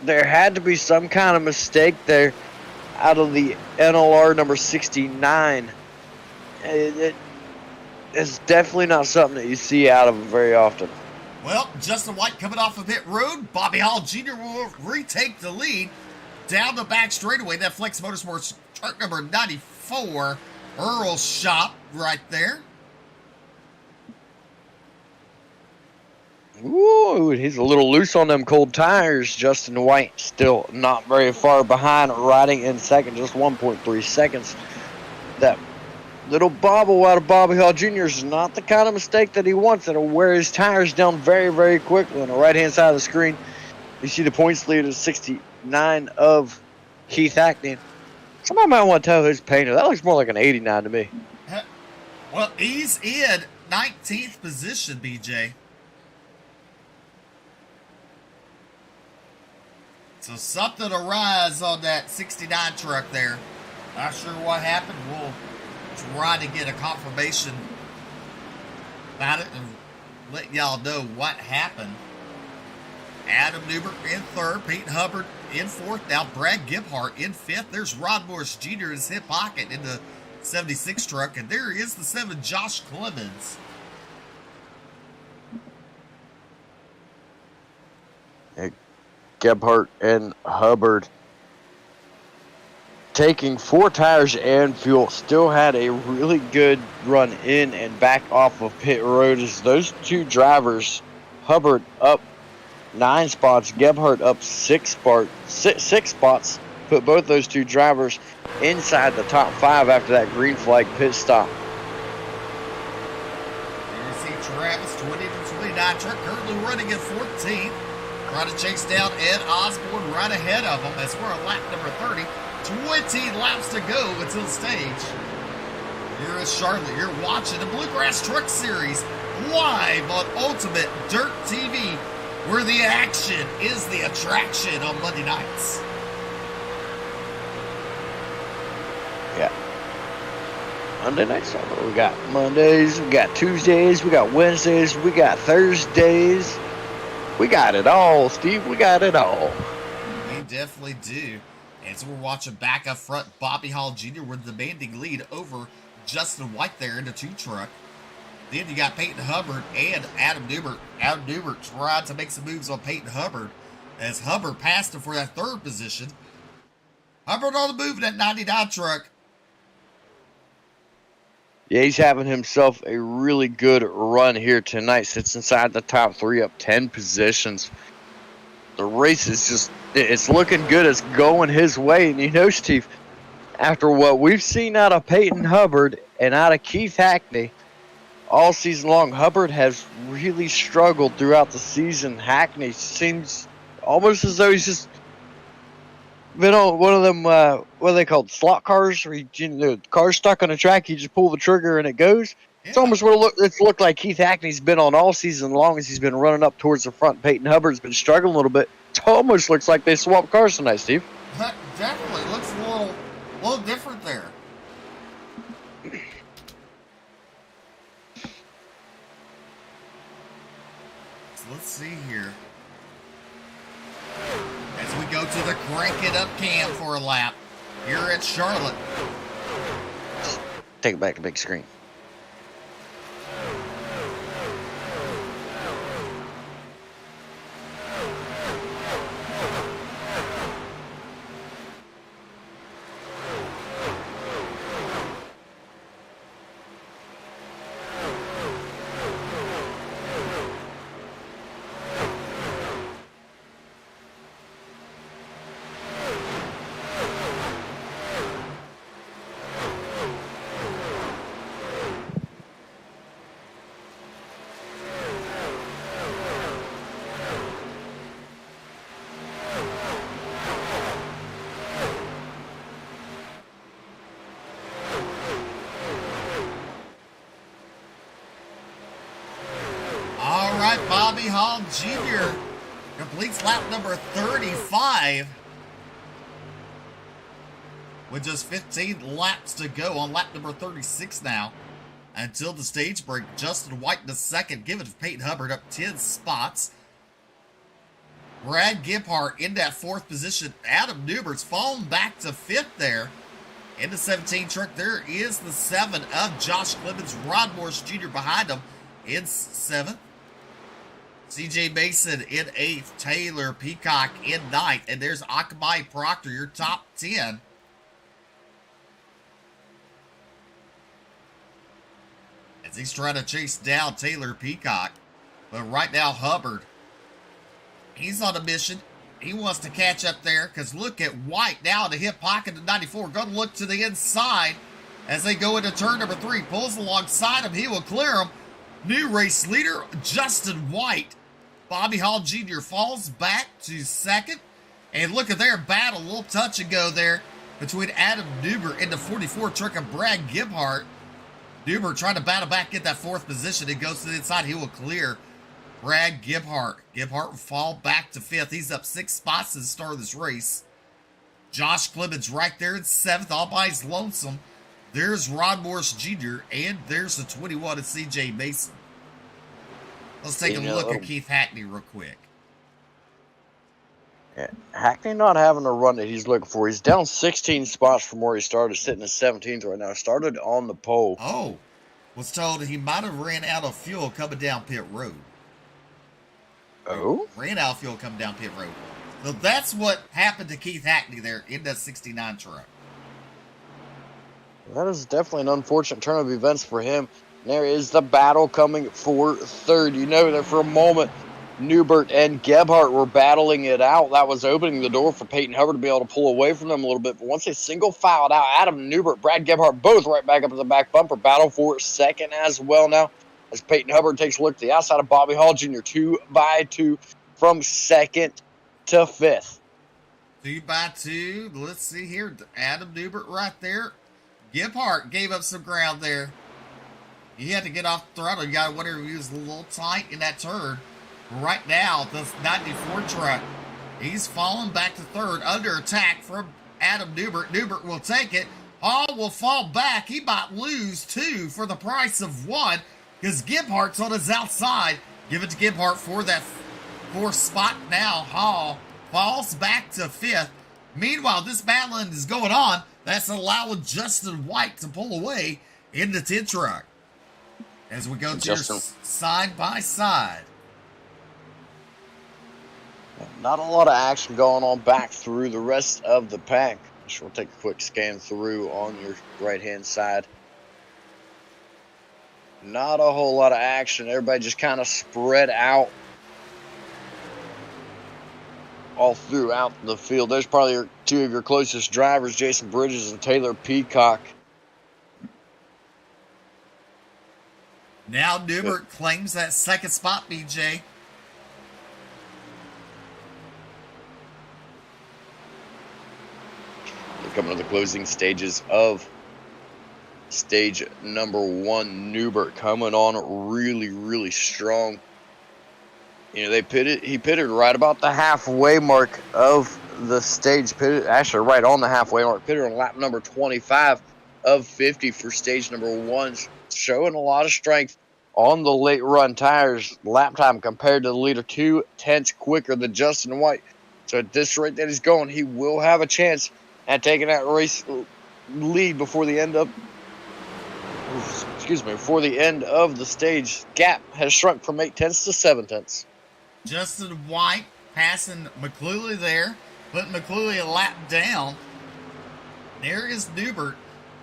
there had to be some kind of mistake there out of the NLR number 69. is definitely not something that you see out of him very often. Well, Justin White coming off of pit road. Bobby Hall Jr. will retake the lead down the back straightaway. That Flex Motorsports truck number 94, Earl Shop right there. Ooh, he's a little loose on them cold tires. Justin White still not very far behind, riding in second, just 1.3 seconds. That little bobble out of Bobby Hall Jr. is not the kind of mistake that he wants. It'll wear his tires down very, very quickly. On the right-hand side of the screen, you see the points lead is 69 of Keith Hackney. Somebody might want to tell his painter. That looks more like an 89 to me. Well, he's in 19th position, BJ. So something arise on that 69 truck there. Not sure what happened. We'll try to get a confirmation about it and let y'all know what happened. Adam Newbert in third, Peyton Hubbard in fourth. Now Brad Gebhart in fifth. There's Rod Morris Jr. in his hip pocket in the 76 truck. And there is the 7, Josh Clemens. Gebhart and Hubbard taking 4 tires and fuel. Still had a really good run in and back off of pit road as those two drivers, Hubbard up 9 spots, Gebhart up 6 spots, put both those two drivers inside the top 5 after that green flag pit stop. There you see Travis, 20 to 29 truck, currently running at 14th. Trying to chase down Ed Osborne right ahead of him as we're on lap number 30. 20 laps to go until the stage. Here is Charlotte. You're watching the Bluegrass Truck Series live on Ultimate Dirt TV, where the action is the attraction on Monday nights. Yeah. Monday nights. We got Mondays, we got Tuesdays, we got Wednesdays, we got Thursdays. We got it all, Steve. We got it all. We definitely do. And so we're watching back up front, Bobby Hall Jr. with the demanding lead over Justin White there in the 2 truck. Then you got Peyton Hubbard and Adam Newbert. Adam Newbert tried to make some moves on Peyton Hubbard as Hubbard passed him for that 3rd position. Hubbard on the move in that 99 truck. Yeah, he's having himself a really good run here tonight. Sits inside the top 3, up 10 positions. The race is just, it's looking good. It's going his way. And you know, Steve, after what we've seen out of Peyton Hubbard and out of Keith Hackney all season long, Hubbard has really struggled throughout the season. Hackney seems almost as though he's just been on one of them, what are they called, slot cars, where the car's stuck on a track, you just pull the trigger and it goes. Yeah. It's almost what it's looked like Keith Hackney's been on all season long as he's been running up towards the front. Peyton Hubbard's been struggling a little bit. It almost looks like they swapped cars tonight, Steve. That definitely looks a little different there. So let's see here. As we go to the crank it up cam for a lap here at Charlotte. Take it back to big screen. Bobby Hall Jr. completes lap number 35 with just 15 laps to go on lap number 36 now. Until the stage break, Justin White in the second, giving Peyton Hubbard up 10 spots. Brad Gebhart in that 4th position. Adam Newbert's fallen back to 5th there. In the 17 truck, there is the 7 of Josh Clemens, Rod Morris Jr. behind him in 7th. CJ Mason in 8th, Taylor Peacock in 9th, and there's Akamai Proctor, your top 10. As he's trying to chase down Taylor Peacock. But right now, Hubbard, he's on a mission. He wants to catch up there because look at White now in the hip pocket of 94. Going to look to the inside as they go into turn number 3. Pulls alongside him. He will clear him. New race leader, Justin White. Bobby Hall Jr. falls back to second. And look at their battle. A little touch and go there between Adam Newbert and the 44 truck of Brad Gebhardt. Newbert trying to battle back, get that 4th position. He goes to the inside. He will clear Brad Gebhardt. Gebhardt will fall back to 5th. He's up 6 spots to the start of this race. Josh Clemens right there in 7th, all by his lonesome. There's Rod Morris Jr., and there's the 21 of CJ Mason. Let's take a look at Keith Hackney real quick. Yeah, Hackney not having the run that he's looking for. He's down 16 spots from where he started, sitting at 17th right now. Started on the pole. Oh, was told he might have ran out of fuel coming down pit road. Oh? Ran out of fuel coming down pit road. So that's what happened to Keith Hackney there in that 69 truck. That is definitely an unfortunate turn of events for him. There is the battle coming for 3rd. You know that for a moment, Newbert and Gebhardt were battling it out. That was opening the door for Peyton Hubbard to be able to pull away from them a little bit. But once they single filed out, Adam Newbert, Brad Gebhardt, both right back up to the back bumper. Battle for 2nd as well now. As Peyton Hubbard takes a look to the outside of Bobby Hall Jr. 2 by 2 from 2nd to 5th. 2 by 2. Let's see here. Adam Newbert right there. Gebhardt gave up some ground there. He had to get off the throttle. You got to wonder if he was a little tight in that turn. Right now, the 94 truck, he's falling back to 3rd under attack from Adam Newbert. Newbert will take it. Hall will fall back. He might lose 2 for the price of 1 because Gebhardt's on his outside. Give it to Gebhardt for that 4th spot now. Hall falls back to 5th. Meanwhile, this battling is going on. That's allowing Justin White to pull away in the 10 truck. As we go to your side by side. Not a lot of action going on back through the rest of the pack. Just we'll take a quick scan through on your right-hand side. Not a whole lot of action. Everybody just kind of spread out all throughout the field. There's probably 2 of your closest drivers, Jason Bridges and Taylor Peacock. Now Newbert claims that 2nd spot, BJ. We're coming to the closing stages of stage number 1. Newbert coming on really, really strong. You know, he pitted right about the halfway mark of the stage. Actually, right on the halfway mark. Pitted on lap number 25 of 50 for stage number 1. Showing a lot of strength on the late run tires. Lap time compared to the leader 2/10 quicker than Justin White. So at this rate that he's going, he will have a chance at taking that race lead before the end of the stage. Gap has shrunk from 0.8 to 0.7. Justin White passing McCluley there, putting McCluley a lap down. There is Newbert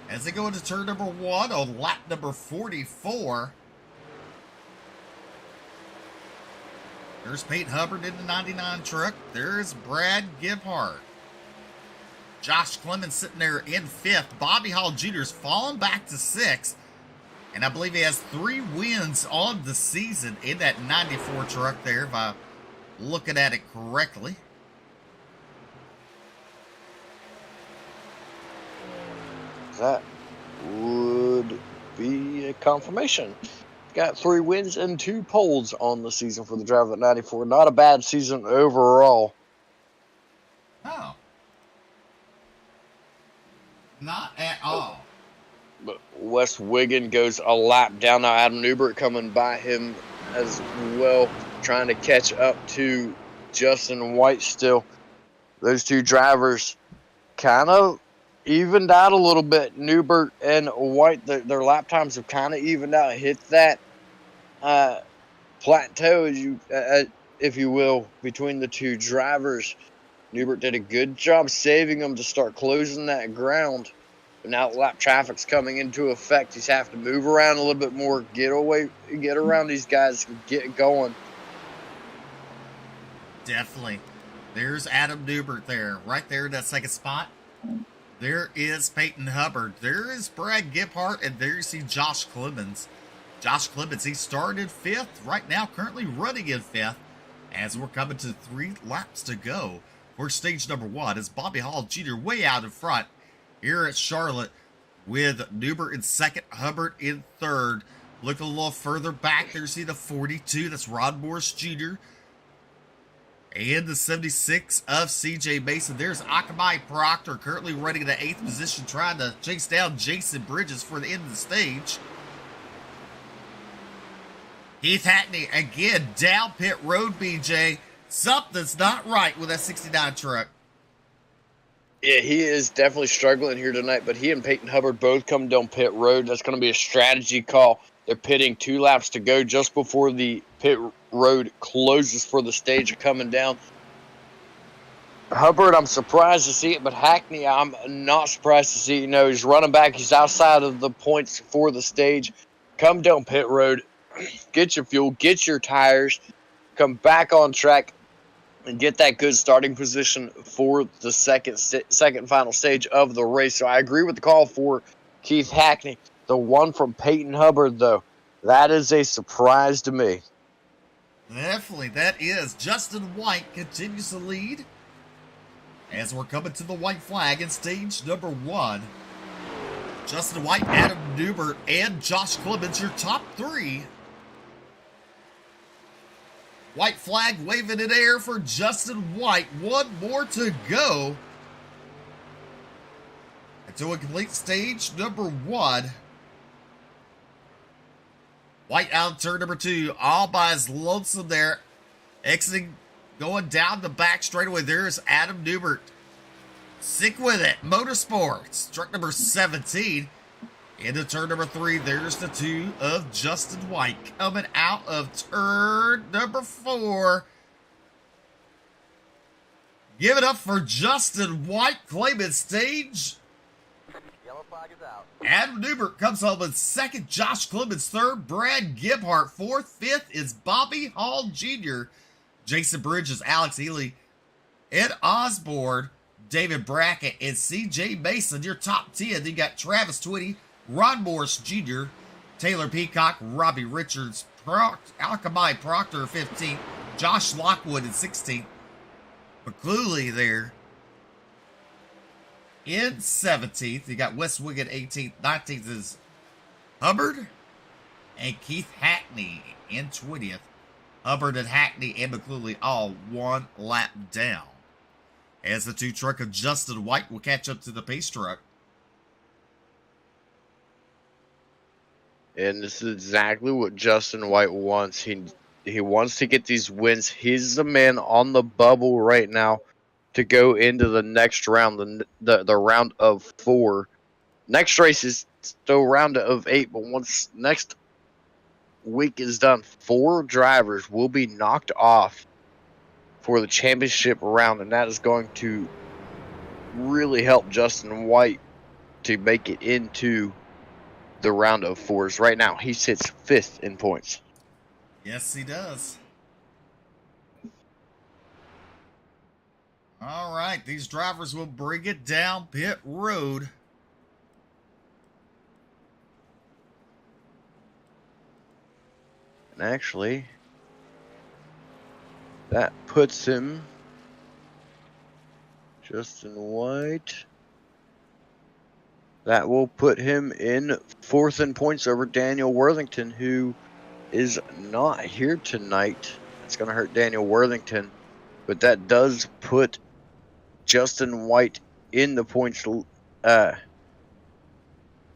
as they go into turn number 1 on lap number 44. There's Pete Hubbard in the 99 truck. There's Brad Gebhardt. Josh Clemens sitting there in 5th. Bobby Hall Jr. is falling back to 6th. And I believe he has 3 wins on the season in that 94 truck there, if I'm looking at it correctly. That would be a confirmation. Got 3 wins and 2 poles on the season for the driver at 94. Not a bad season overall. Oh. Not at all. But Wes Wiggin goes a lap down. Now Adam Newbert coming by him as well, trying to catch up to Justin White still. Those 2 drivers kind of evened out a little bit. Newbert and White, their lap times have kind of evened out, hit that plateau, if you will, between the two drivers. Newbert did a good job saving them to start closing that ground. But now lap traffic's coming into effect. He's having to move around a little bit more, get around these guys, and get going. Definitely. There's Adam Newbert there, right there in that second spot. There is Peyton Hubbard. There is Brad Giphart, and there you see Josh Clemens. Josh Clemens, he started 5th, right now currently running in 5th, as we're coming to 3 laps to go for stage number 1. As Bobby Hall Jr. way out in front here at Charlotte with Newbert in 2nd, Hubbard in 3rd. Look a little further back, there you see the 42, that's Ron Morris Jr., and the 76 of CJ Mason. There's Akamai Proctor currently running in the 8th position, trying to chase down Jason Bridges for the end of the stage. Heath Hackney again down pit road, BJ. Something's not right with that 69 truck. Yeah, he is definitely struggling here tonight, but he and Peyton Hubbard both come down pit road. That's going to be a strategy call. They're pitting 2 laps to go just before the pit road closes for the stage coming down. Hubbard, I'm surprised to see it, but Hackney, I'm not surprised to see. He's running back. He's outside of the points for the stage. Come down pit road, get your fuel, get your tires, come back on track, and get that good starting position for the second final stage of the race. So I agree with the call for Keith Hackney. The one from Peyton Hubbard, though, that is a surprise to me. Definitely, that is. Justin White continues to lead as we're coming to the white flag in stage number 1. Justin White, Adam Newbert, and Josh Clemens, your top 3. White flag waving in air for Justin White. 1 more to go until we complete stage number 1. White out of turn number 2, all by his lonesome there. Exiting, going down the back straightaway. There's Adam Newbert. Stick with it. Motorsports, truck number 17. Into turn number 3, there's the 2 of Justin White. Coming out of turn number 4. Give it up for Justin White, claiming stage. Yellow flag is out. Adam Newbert comes home in 2nd, Josh Clemens 3rd, Brad Giphart 4th, 5th is Bobby Hall Jr., Jason Bridges, Alex Ely, Ed Osborne, David Brackett, and CJ Mason, your top 10. Then you got Travis Twitty, Ron Morris Jr., Taylor Peacock, Robbie Richards, Alchemy Proctor 15th, Josh Lockwood in 16th, McClooley there in 17th. You got Wes Wiggin 18th, 19th is Hubbard and Keith Hackney in 20th. Hubbard and Hackney and McClooley all 1 lap down, as the 2 truck of Justin White will catch up to the pace truck. And this is exactly what Justin White wants. He wants to get these wins. He's the man on the bubble right now to go into the next round, the round of 4. Next race is still round of 8, but once next week is done, 4 drivers will be knocked off for the championship round, and that is going to really help Justin White to make it into the round of 4s. Right now, he sits 5th in points. Yes, he does. All right, these drivers will bring it down pit road. And actually, that puts him, Justin White, that will put him in 4th in points over Daniel Worthington, who is not here tonight. It's going to hurt Daniel Worthington, but that does put Justin White in the points, into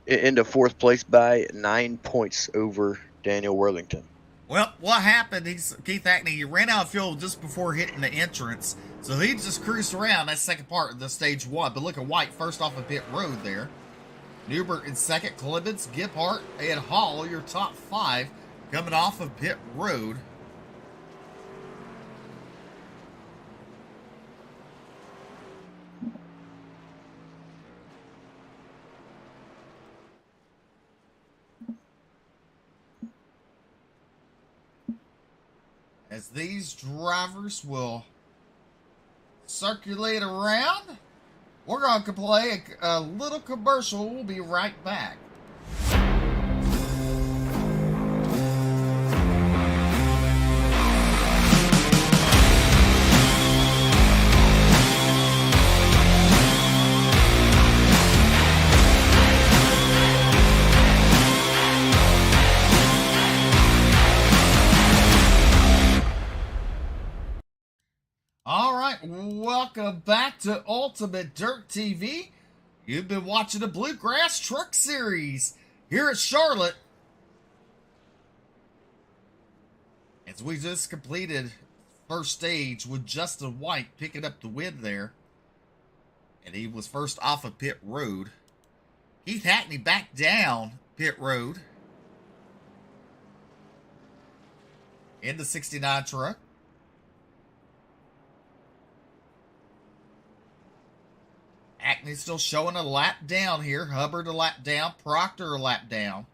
4th place by 9 points over Daniel Worthington. Well, what happened, Keith Hackney, he ran out of fuel just before hitting the entrance. So he just cruised around that second part of the stage 1. But look at White first off of pit road there. Newbert in second, Clemens, Giphart, and Hall, your top 5 coming off of pit road. As these drivers will circulate around, we're going to play a little commercial. We'll be right back. All right, welcome back to Ultimate Dirt TV. You've been watching the Bluegrass Truck Series here at Charlotte. As we just completed first stage with Justin White picking up the win there. And he was first off of pit road. Keith Hackney back down pit road in the 69 truck. Hackney's still showing a lap down here. Hubbard a lap down. Proctor a lap down.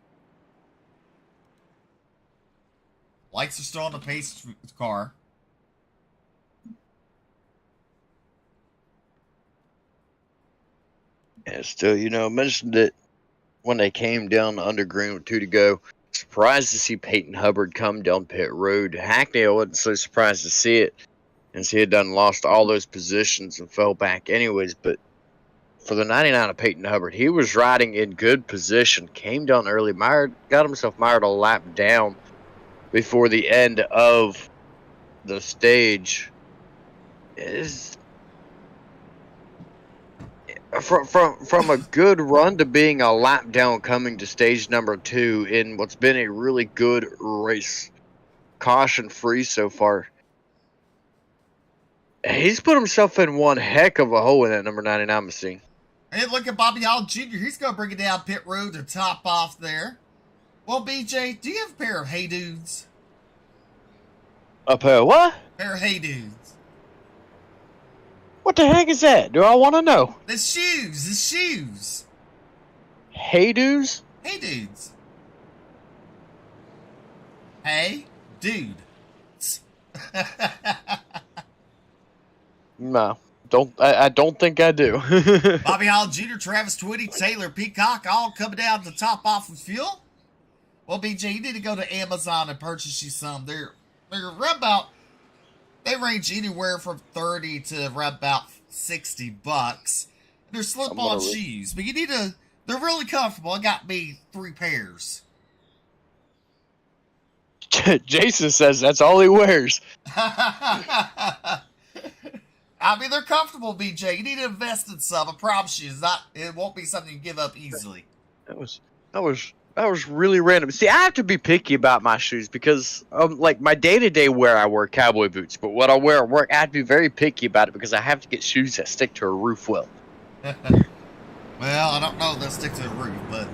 Lights are still on the pace car. Yeah, still, mentioned it when they came down the undergreen with 2 to go. Surprised to see Peyton Hubbard come down pit road. Hackney, I wasn't so surprised to see it, as he had done lost all those positions and fell back anyways, but for the 99 of Peyton Hubbard, he was riding in good position, came down early, got himself mired a lap down before the end of the stage. From a good run to being a lap down coming to stage number 2 in what's been a really good race, caution free so far. He's put himself in one heck of a hole in that number 99 machine. Hey, look at Bobby Hall Jr. He's going to bring it down pit road to top off there. Well, BJ, do you have a pair of Hey Dudes? A pair of what? A pair of Hey Dudes. What the heck is that? Do I want to know? The shoes. Hey Dudes? Hey Dudes. Hey, dude. No. I don't think I do. Bobby Hall Jr., Travis Twitty, Taylor Peacock, all coming down to top off with fuel. Well, BJ, you need to go to Amazon and purchase you some. They're about, they range anywhere from 30 to around about $60. They're slip-on shoes, but they're really comfortable. I got me 3 pairs. Jason says that's all he wears. I mean, they're comfortable, BJ. You need to invest in some. I promise you, it won't be something you give up easily. That was really random. See, I have to be picky about my shoes because, like my day-to-day wear, I wear cowboy boots. But what I wear at work, I have to be very picky about it because I have to get shoes that stick to a roof well. Well, I don't know if they'll stick to the roof, but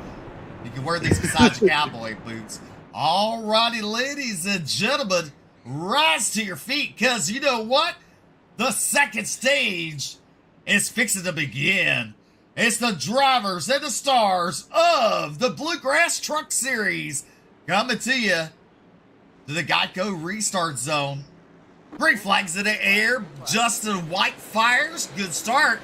you can wear these besides your cowboy boots. All righty, ladies and gentlemen, rise to your feet, because you know what? The second stage is fixing to begin. It's the drivers and the stars of the Bluegrass Truck Series coming to you to the Geico Restart Zone. Green flags in the air. Justin White fires. Good start.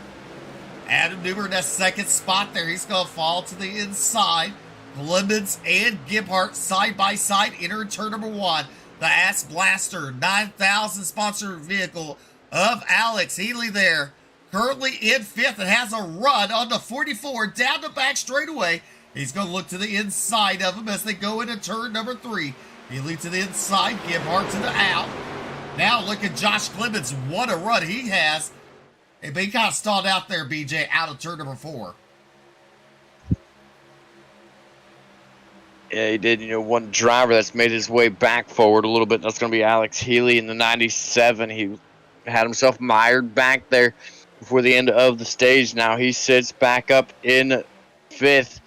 Adam Newber in that second spot there. He's going to fall to the inside. Clemens and Giphart side by side enter turn number 1. The Ass Blaster 9000 sponsored vehicle of Alex Healy there. Currently in 5th and has a run on the 44 down the back straightaway. He's going to look to the inside of him as they go into turn number 3. Healy to the inside, Giphart to the out. Now look at Josh Clemens. What a run he has. But he kind of stalled out there, BJ, out of turn number 4. Yeah, he did. One driver that's made his way back forward a little bit. That's going to be Alex Healy in the 97. He had himself mired back there before the end of the stage. Now he sits back up in 5th.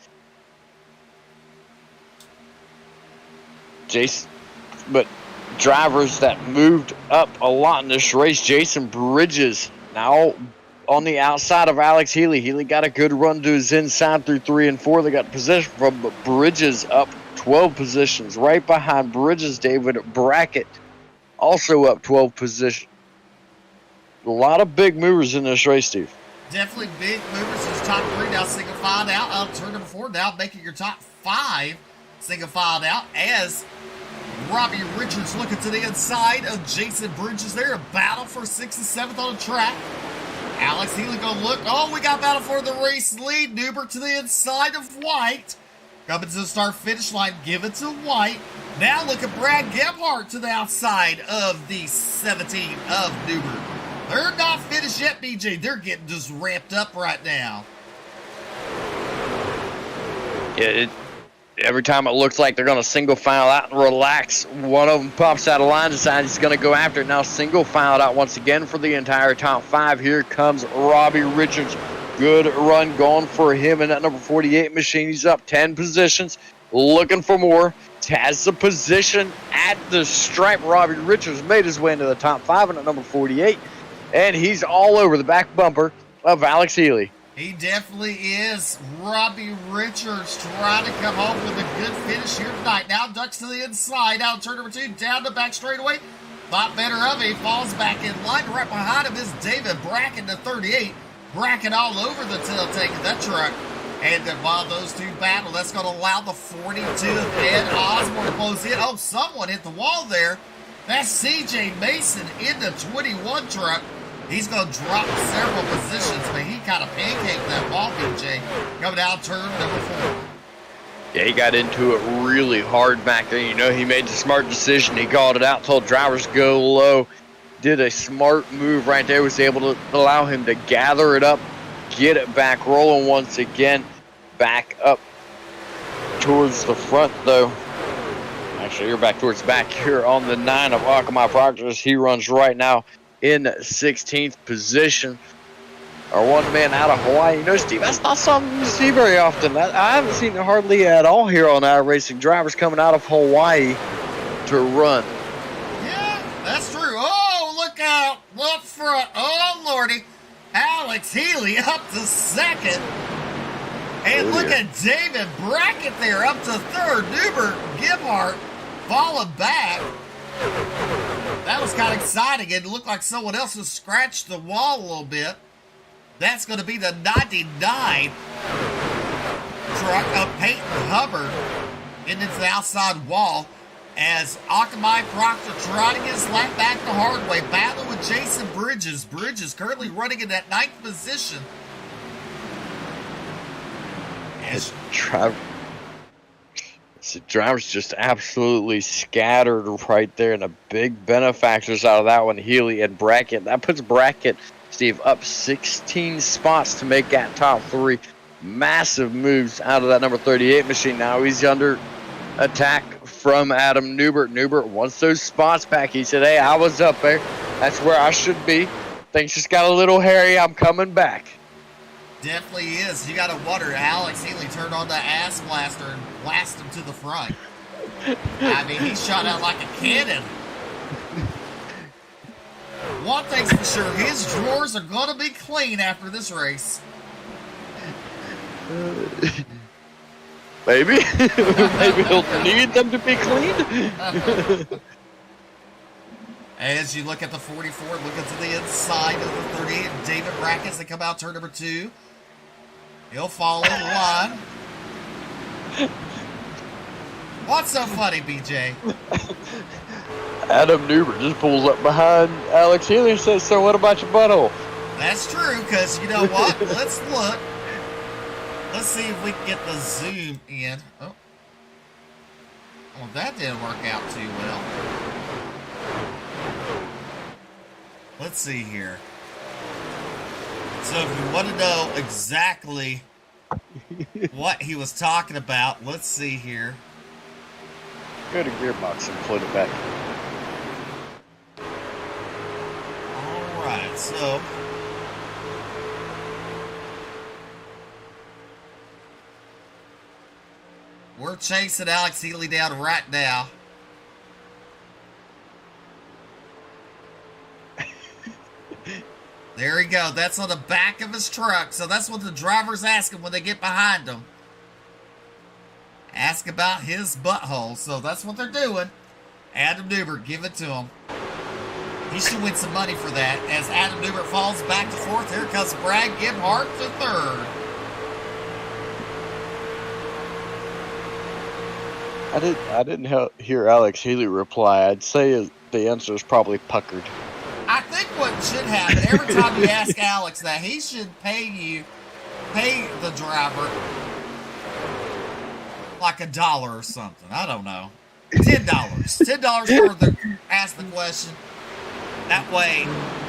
Jason, but drivers that moved up a lot in this race. Jason Bridges now on the outside of Alex Healy. Healy got a good run to his inside through 3 and 4. They got position from Bridges up 12 positions. Right behind Bridges, David Brackett also up 12 positions. A lot of big movers in this race, Steve. Definitely big movers. There's top 3 now single filed out. Turn number 4 now making your top 5 single filed out as Robbie Richards looking to the inside of Jason Bridges there. A battle for 6th and 7th on the track. Alex Healy gonna look. Oh, we got battle for the race lead. Newbert to the inside of White. Coming to the start finish line. Give it to White. Now look at Brad Gebhardt to the outside of the 17 of Newbert. They're not finished yet, BJ. They're getting just ramped up right now. Yeah, every time it looks like they're going to single file out and relax, one of them pops out of line, decides he's going to go after it. Now single filed out once again for the entire top 5. Here comes Robbie Richards. Good run going for him in that number 48 machine. He's up 10 positions, looking for more. Has the position at the stripe. Robbie Richards made his way into the top 5 in that number 48, and he's all over the back bumper of Alex Healy. He definitely is. Robbie Richards trying to come home with a good finish here tonight. Now ducks to the inside. Out turn number 2. Down the back straightaway. Thought better of it. He falls back in line. Right behind him is David Brackett, the 38. Brackett all over the tail tank of that truck. And while those two battle, that's going to allow the 42 of Ed Osborne to close in. Oh, someone hit the wall there. That's CJ Mason in the 21 truck. He's going to drop several positions, but he kind of pancaked that wall, BJ. Coming down turn number 4. Yeah, he got into it really hard back there. He made the smart decision. He called it out, told drivers to go low. Did a smart move right there. Was able to allow him to gather it up, get it back rolling once again. Back up towards the front, though. Actually, you're back towards back here on the 9 of Akamai Progress. He runs right now in 16th position. Our one man out of Hawaii. Steve, that's not something you see very often. I haven't seen it hardly at all here on Iracing. Drivers coming out of Hawaii to run. Yeah, that's true. Oh, look out. Up front. Oh, Lordy. Alex Healy up to 2nd. And look at David Brackett there up to 3rd. Newbert Gebhardt falling back. That was kind of exciting. It looked like someone else has scratched the wall a little bit. That's going to be the 99 truck of Peyton Hubbard getting into the outside wall as Akamai Proctor trying to get his lap back the hard way. Battling with Jason Bridges. Bridges currently running in that 9th position. As the drivers just absolutely scattered right there, and the big benefactors out of that one, Healy and Brackett. That puts Brackett, Steve, up 16 spots to make that top 3. Massive moves out of that number 38 machine. Now he's under attack from Adam Newbert. Newbert wants those spots back. He said, hey, I was up there. That's where I should be. Things just got a little hairy. I'm coming back. Definitely is. You got to wonder, Alex Healy turned on the ass blaster and blasted him to the front. I mean, he shot out like a cannon. One thing's for sure, his drawers are going to be clean after this race. Maybe. Maybe he'll need them to be cleaned. As you look at the 44, looking to the inside of the 38, David Brackett, they come out turn number 2. He'll fall in line. What's so funny, BJ? Adam Newbert just pulls up behind Alex Healy and says, so what about your butthole? That's true, because you know what? Let's look. Let's see if we can get the zoom in. Oh. Well, that didn't work out too well. Let's see here. So if you want to know exactly what he was talking about, let's see here. Go to gearbox and put it back. All right, so we're chasing Alex Healy down right now. There he goes. That's on the back of his truck. So that's what the driver's asking when they get behind him. Ask about his butthole. So that's what they're doing. Adam Newbert, give it to him. He should win some money for that. As Adam Newbert falls back to fourth, here comes Brad Gebhardt to third. I didn't hear Alex Healy reply. I'd say the answer is probably puckered. I think what should happen, every time you ask Alex that, he should pay the driver like $1 or something. I don't know. $10. $10 for the ask the question. That way,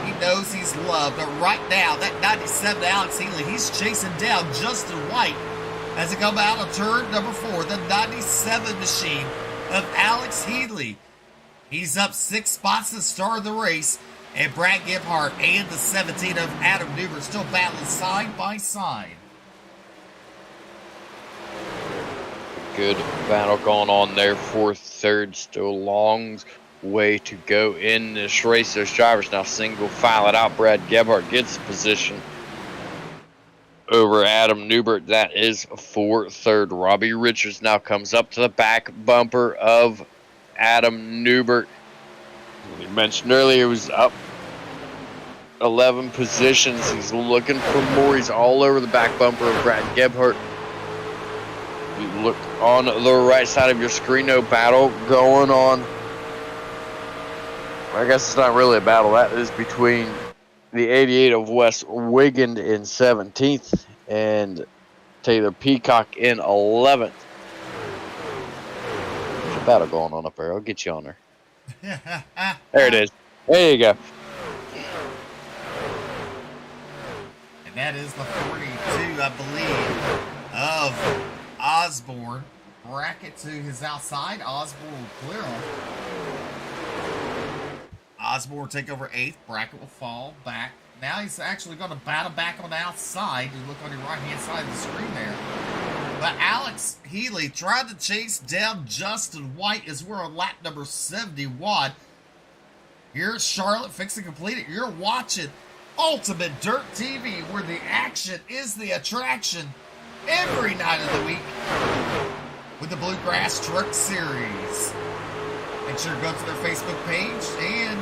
he knows he's loved. But right now, that 97 Alex Healy, he's chasing down Justin White as they come out of turn number 4. The 97 machine of Alex Healy. He's up 6 spots to start the race. And Brad Gebhardt and the 17 of Adam Newbert still battling side by side. Good battle going on there. Fourth, third, still a long way to go in this race. Those drivers now single file it out. Brad Gebhardt gets position over Adam Newbert. That is for third. Robbie Richards now comes up to the back bumper of Adam Newbert. We mentioned earlier, he was up 11 positions. He's looking for more. He's all over the back bumper of Brad Gebhardt. You look on the right side of your screen, no battle going on. I guess it's not really a battle. That is between the 88 of Wes Wiggin in 17th and Taylor Peacock in 11th. There's a battle going on up there. I'll get you on there. There it is. There you go. And that is the 42, I believe, of Osborne. Bracket to his outside. Osborne will clear him. Osborne will take over 8th. Bracket will fall back. Now he's actually going to battle back on the outside. You look on your right-hand side of the screen there. But Alex Healy tried to chase down Justin White as we're on lap number 71. Here's Charlotte fixing to complete it. You're watching Ultimate Dirt TV, where the action is the attraction every night of the week with the Bluegrass Truck Series. Make sure to go to their Facebook page and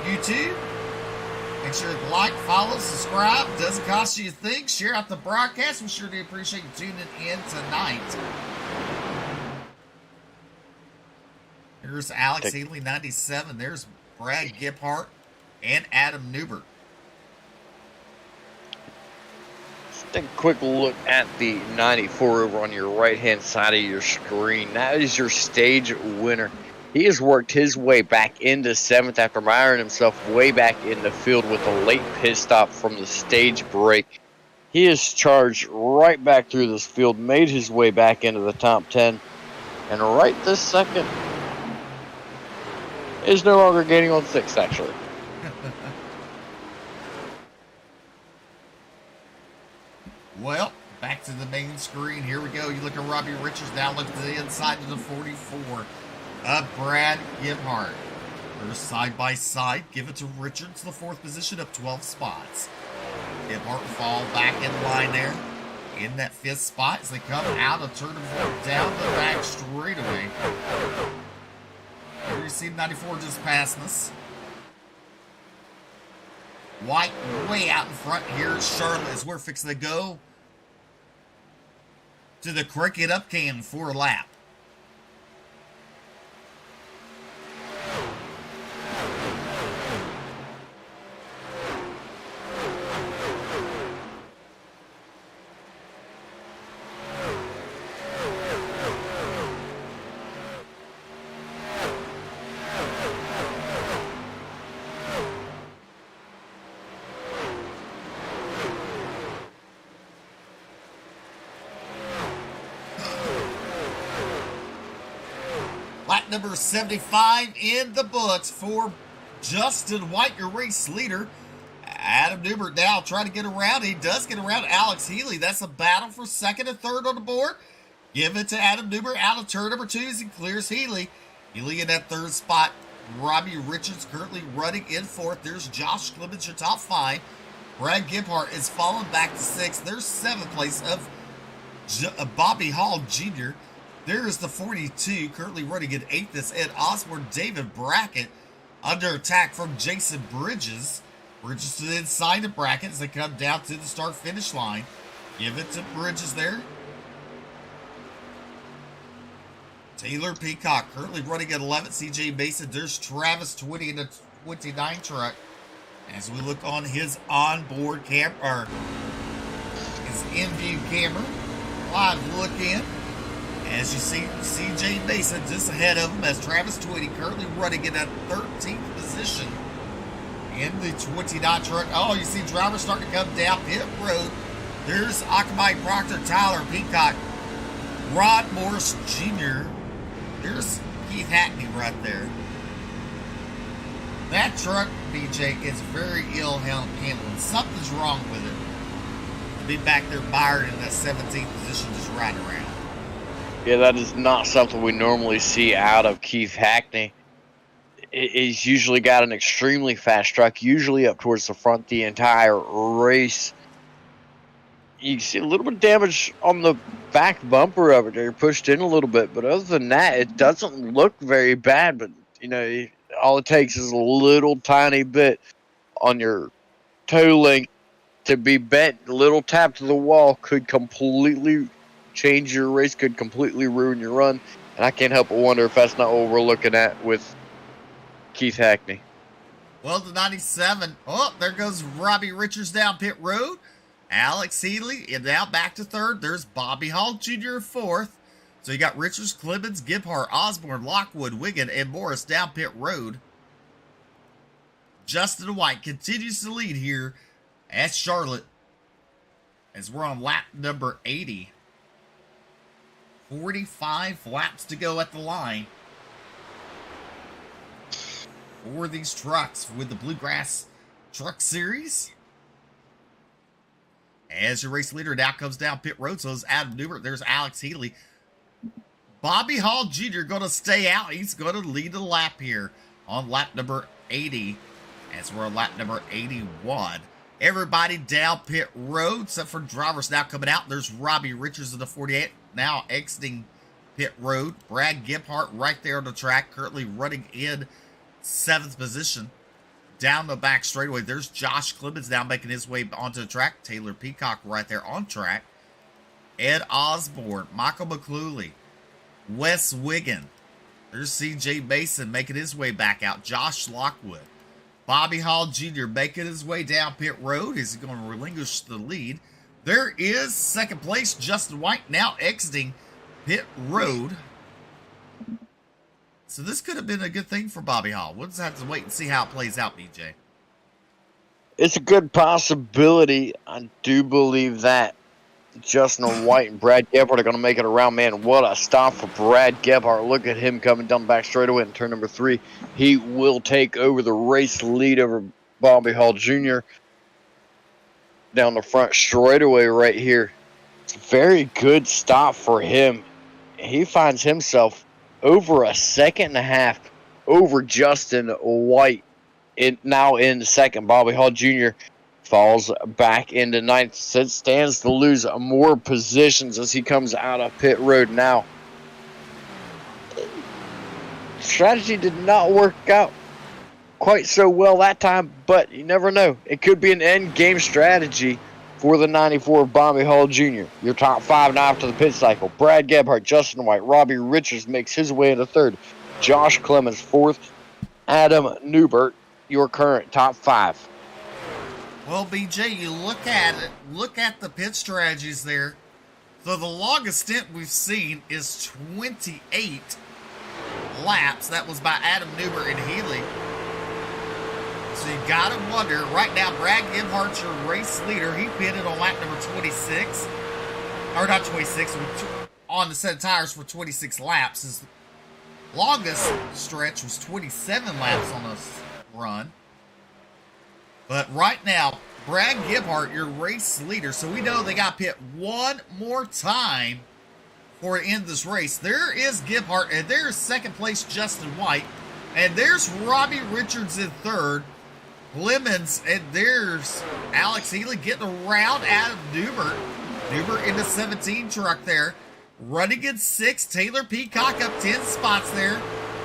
YouTube. Make sure to like, follow, subscribe. Doesn't cost you a thing. Share out the broadcast. We sure do appreciate you tuning in tonight. Here's Alex Healy, 97. There's Brad Gebhardt and Adam Newbert. Let's take a quick look at the 94 over on your right-hand side of your screen. That is your stage winner. He has worked his way back into 7th after miring himself way back in the field with a late pit stop from the stage break. He has charged right back through this field, made his way back into the top 10, and right this second is no longer gaining on 6th, actually. Well, back to the main screen. Here we go. You look at Robbie Richards now. Look to the inside of the 44. Brad Gebhardt. They're side by side. Give it to Richards, the 4th position, up 12 spots. Gebhardt will fall back in line there in that 5th spot as they come out of turn 4 down the back straightaway. Here you see 94 just passing us. White way out in front. Here's Charlotte as we're fixing to go to the Cricket Up Can for a lap. lap number 75 in the books for Justin White, your race leader. Adam Newbert now trying to get around. He does get around Alex Healy. That's a battle for second and third on the board. Give it to Adam Newbert out of turn number 2 as he clears Healy. Healy in that third spot. Robbie Richards currently running in fourth. There's Josh Clemens, your top 5. Brad Gebhardt is falling back to 6th. There's 7th place of Bobby Hall Jr. There is the 42, currently running in 8th. That's Ed Osborne. David Brackett under attack from Jason Bridges. Bridges to the inside of Brackett as they come down to the start-finish line. Give it to Bridges there. Taylor Peacock currently running at 11th. CJ Mason. There's Travis 20 in the 29 truck. As we look on his onboard camera, or his in-view camera, live look in. As you see, CJ Mason just ahead of him as Travis Twitty currently running in that 13th position in the 29 truck. Oh, you see drivers starting to come down pit road. There's Akamai Proctor, Tyler Peacock, Rod Morris Jr. There's Keith Hackney right there. That truck, BJ, is very ill handled. Something's wrong with it. To be back there mired in that 17th position just riding around. Yeah, that is not something we normally see out of Keith Hackney. He's usually got an extremely fast truck, usually up towards the front the entire race. You see a little bit of damage on the back bumper of it. They're pushed in a little bit, but other than that, it doesn't look very bad. But, you know, all it takes is a little tiny bit on your toe length to be bent. A little tap to the wall could completely change your race, could completely ruin your run. And I can't help but wonder if that's not what we're looking at with Keith Hackney. Well, the 97. Oh, there goes Robbie Richards down pit road. Alex Healy is now back to third. There's Bobby Hall Jr. fourth. So you got Richards, Clemens, Gebhardt, Osborne, Lockwood, Wiggin, and Morris down pit road. Justin White continues to lead here at Charlotte as we're on lap number 80. 45 laps to go at the line for these trucks with the Bluegrass Truck Series. As your race leader now comes down pit road, so is Adam Newbert. There's Alex Healy. Bobby Hall Jr. going to stay out. He's going to lead the lap here on lap number 80 as we're on lap number 81. Everybody down pit road except for drivers now coming out. There's Robbie Richards in the 48 now exiting pit road. Brad Gebhardt right there on the track, currently running in 7th position. Down the back straightaway, there's Josh Clemens now making his way onto the track. Taylor Peacock right there on track. Ed Osborne, Michael McClooley, Wes Wiggin. There's CJ Mason making his way back out. Josh Lockwood. Bobby Hall Jr. making his way down pit road. Is he going to relinquish the lead? There is second place. Justin White now exiting pit road. So this could have been a good thing for Bobby Hall. We'll just have to wait and see how it plays out, BJ. It's a good possibility. I do believe that Justin White and Brad Gebhardt are going to make it around. Man, what a stop for Brad Gebhardt. Look at him coming down the back straightaway in turn number 3. He will take over the race lead over Bobby Hall Jr. down the front straightaway right here. It's a very good stop for him. He finds himself over a second and a half over Justin White. Now in second. Bobby Hall Jr. falls back into 9th. Stands to lose more positions as he comes out of pit road now. Strategy did not work out quite so well that time, but you never know. It could be an end game strategy for the 94 Bobby Hall Jr. Your top 5 now after the pit cycle. Brad Gebhardt, Justin White, Robbie Richards makes his way into 3rd. Josh Clemens 4th. Adam Newbert, your current top 5. Well, BJ, you look at it. Look at the pit strategies there. So the longest stint we've seen is 28 laps. That was by Adam Newbert and Healy. So you got to wonder, right now, Brad Gebhardt's your race leader. He pitted on lap number 26. Or not 26, on the set of tires for 26 laps. His longest stretch was 27 laps on this run. But right now, Brad Gebhardt, your race leader, so we know they got to pit one more time for the end of this race. There is Gebhardt, and there's second place Justin White, and there's Robbie Richards in third, Lemons, and there's Alex Healy getting around Adam Newbert. Newbert in the 17 truck there. Running in 6th, Taylor Peacock up 10 spots there.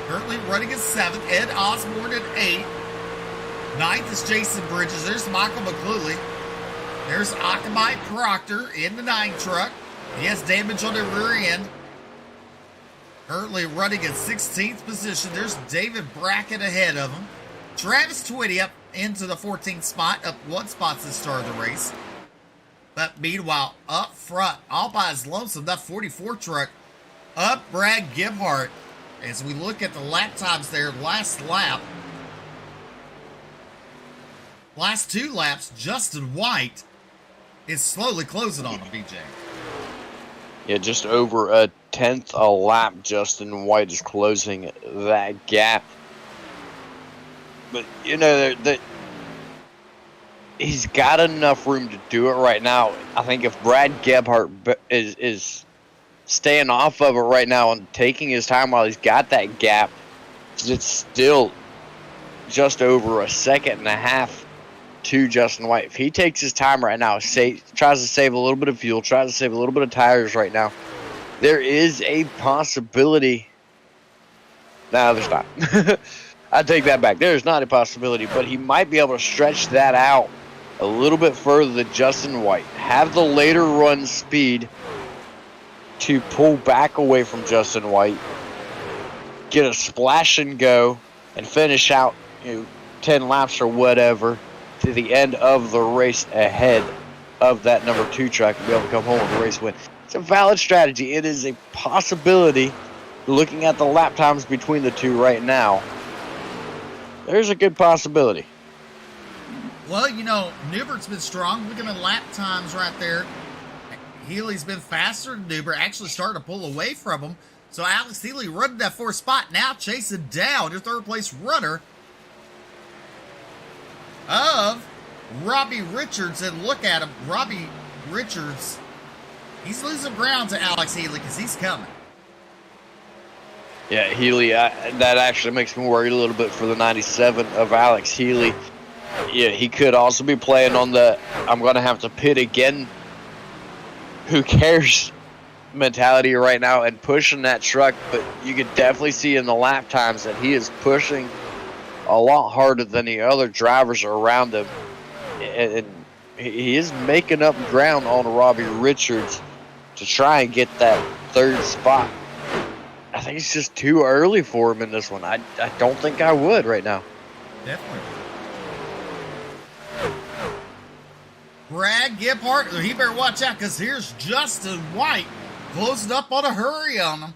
Currently running in 7th, Ed Osborne in 8th. 9th is Jason Bridges. There's Michael McCluley. There's Akamai Proctor in the 9 truck. He has damage on the rear end. Currently running in 16th position. There's David Brackett ahead of him. Travis Twitty up into the 14th spot, up 1 spot to the start of the race. But meanwhile, up front, all by his lonesome, that 44 truck, up Brad Gebhardt. As we look at the lap times there, last 2 laps, Justin White is slowly closing on him, BJ. Yeah, just over a 10th a lap, Justin White is closing that gap. But, you know, he's got enough room to do it right now. I think if Brad Gebhardt is staying off of it right now and taking his time while he's got that gap, it's still just over a second and a half to Justin White. If he takes his time right now, tries to save a little bit of fuel, tries to save a little bit of tires right now, there is a possibility. No, there's not. I take that back. There's not a possibility, but he might be able to stretch that out a little bit further than Justin White. Have the later run speed to pull back away from Justin White, get a splash and go, and finish out 10 laps or whatever to the end of the race ahead of that number 2 truck and be able to come home with a race win. It's a valid strategy. It is a possibility. Looking at the lap times between the two right now, there's a good possibility. Well, Newbert's been strong. Look at the lap times right there. Healy's been faster than Newbert, actually starting to pull away from him. So Alex Healy running that 4th spot, now chasing down your 3rd place runner of Robbie Richards. And look at him, Robbie Richards, he's losing ground to Alex Healy because he's coming. Yeah, Healy, that actually makes me worry a little bit for the 97 of Alex Healy. Yeah, he could also be playing on the I'm going to have to pit again, who cares mentality right now and pushing that truck. But you could definitely see in the lap times that he is pushing a lot harder than the other drivers around him. And he is making up ground on Robbie Richards to try and get that 3rd spot. I think it's just too early for him in this one. I don't think I would right now. Definitely. Brad Gebhardt, he better watch out because here's Justin White closing up on a hurry on him.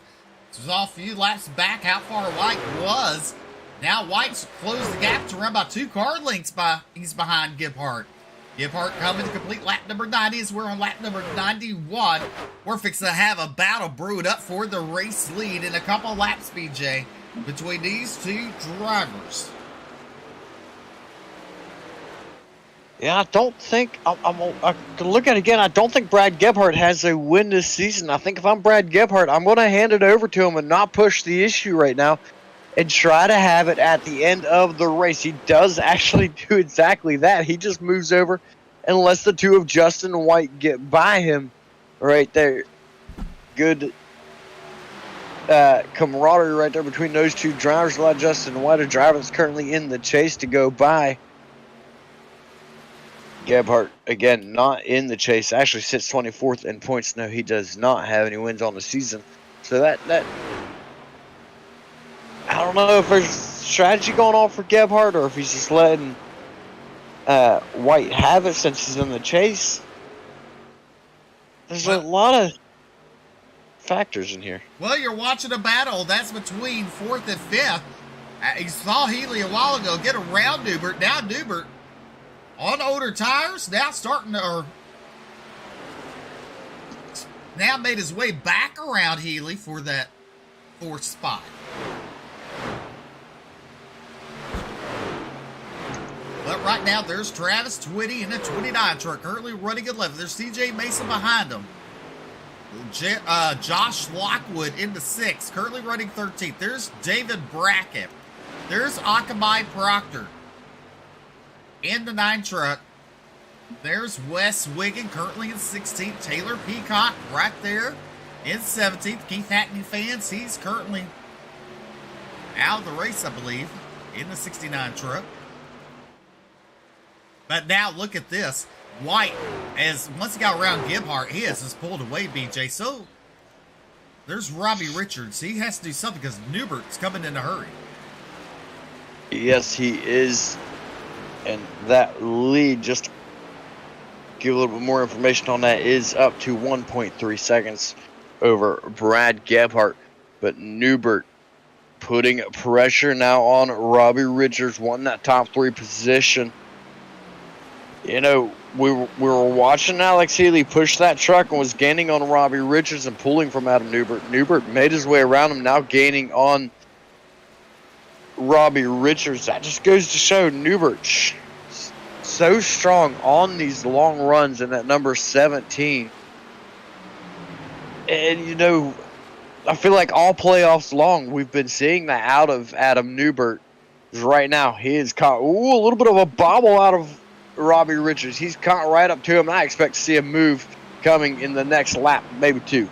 This was all a few laps back how far White was. Now White's closed the gap to run by 2 car lengths. He's behind Gebhardt. Gebhardt coming to complete lap number 90 as we're on lap number 91. We're fixing to have a battle brewed up for the race lead in a couple laps, BJ, between these 2 drivers. Yeah, I don't think I can look at it again. I don't think Brad Gebhardt has a win this season. I think if I'm Brad Gebhardt, I'm going to hand it over to him and not push the issue right now and try to have it at the end of the race. He does actually do exactly that. He just moves over and lets the 2 of Justin White get by him right there. Good camaraderie right there between those 2 drivers. Allow Justin White, a driver that's currently in the chase, to go by. Gebhardt, again, not in the chase. Actually sits 24th in points. No, he does not have any wins on the season. So that I don't know if there's strategy going on for Gebhardt or if he's just letting White have it since he's in the chase. There's a lot of factors in here. Well, you're watching a battle that's between 4th and 5th. You saw Healy a while ago get around Newbert. Now Newbert on older tires, now now made his way back around Healy for that 4th spot. But right now, there's Travis Twitty in the 29 truck, currently running 11th. There's CJ Mason behind him. Josh Lockwood in the 6th, currently running 13th. There's David Brackett. There's Akamai Proctor in the 9 truck. There's Wes Wiggin, currently in 16th. Taylor Peacock right there in 17th. Keith Hackney fans, he's currently out of the race, I believe, in the 69 truck. But now look at this. White, as once he got around Gebhardt, he has just pulled away, BJ. So there's Robbie Richards. He has to do something because Newbert's coming in a hurry. Yes, he is. And that lead, just to give a little bit more information on that, is up to 1.3 seconds over Brad Gebhardt. But Newbert putting pressure now on Robbie Richards, wanting that top 3 position. You know, we were watching Alex Healy push that truck and was gaining on Robbie Richards and pulling from Adam Newbert. Newbert made his way around him, now gaining on Robbie Richards. That just goes to show Newbert so strong on these long runs in that number 17. And, you know, I feel like all playoffs long, we've been seeing that out of Adam Newbert. Right now, he is caught a little bit of a bobble out of Robbie Richards. He's caught right up to him, and I expect to see a move coming in the next lap, maybe 2.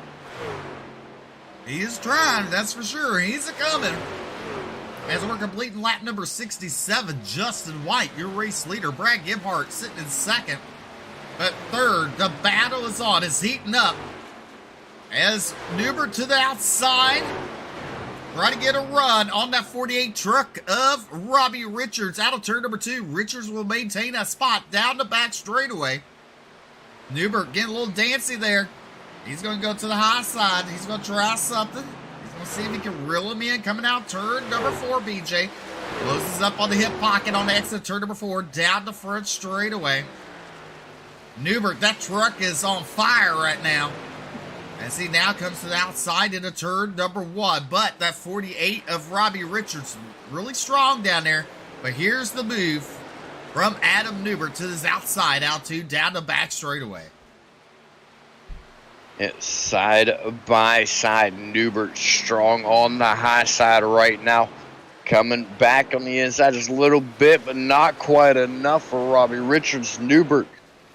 He is trying, that's for sure. He's a-coming. As we're completing lap number 67, Justin White, your race leader. Brad Gebhardt sitting in 2nd. But 3rd, the battle is on. It's heating up. As Newbert to the outside, trying to get a run on that 48 truck of Robbie Richards. Out of turn number 2, Richards will maintain a spot down the back straightaway. Newbert getting a little dancy there. He's going to go to the high side. He's going to try something. He's going to see if he can reel him in. Coming out turn number 4, BJ. Closes up on the hip pocket on the exit turn number 4. Down the front straightaway. Newbert, that truck is on fire right now, as he now comes to the outside into turn number 1. But that 48 of Robbie Richards, really strong down there. But here's the move from Adam Newbert to his outside, out to down the back straightaway. It's side by side. Newbert strong on the high side right now. Coming back on the inside just a little bit, but not quite enough for Robbie Richards. Newbert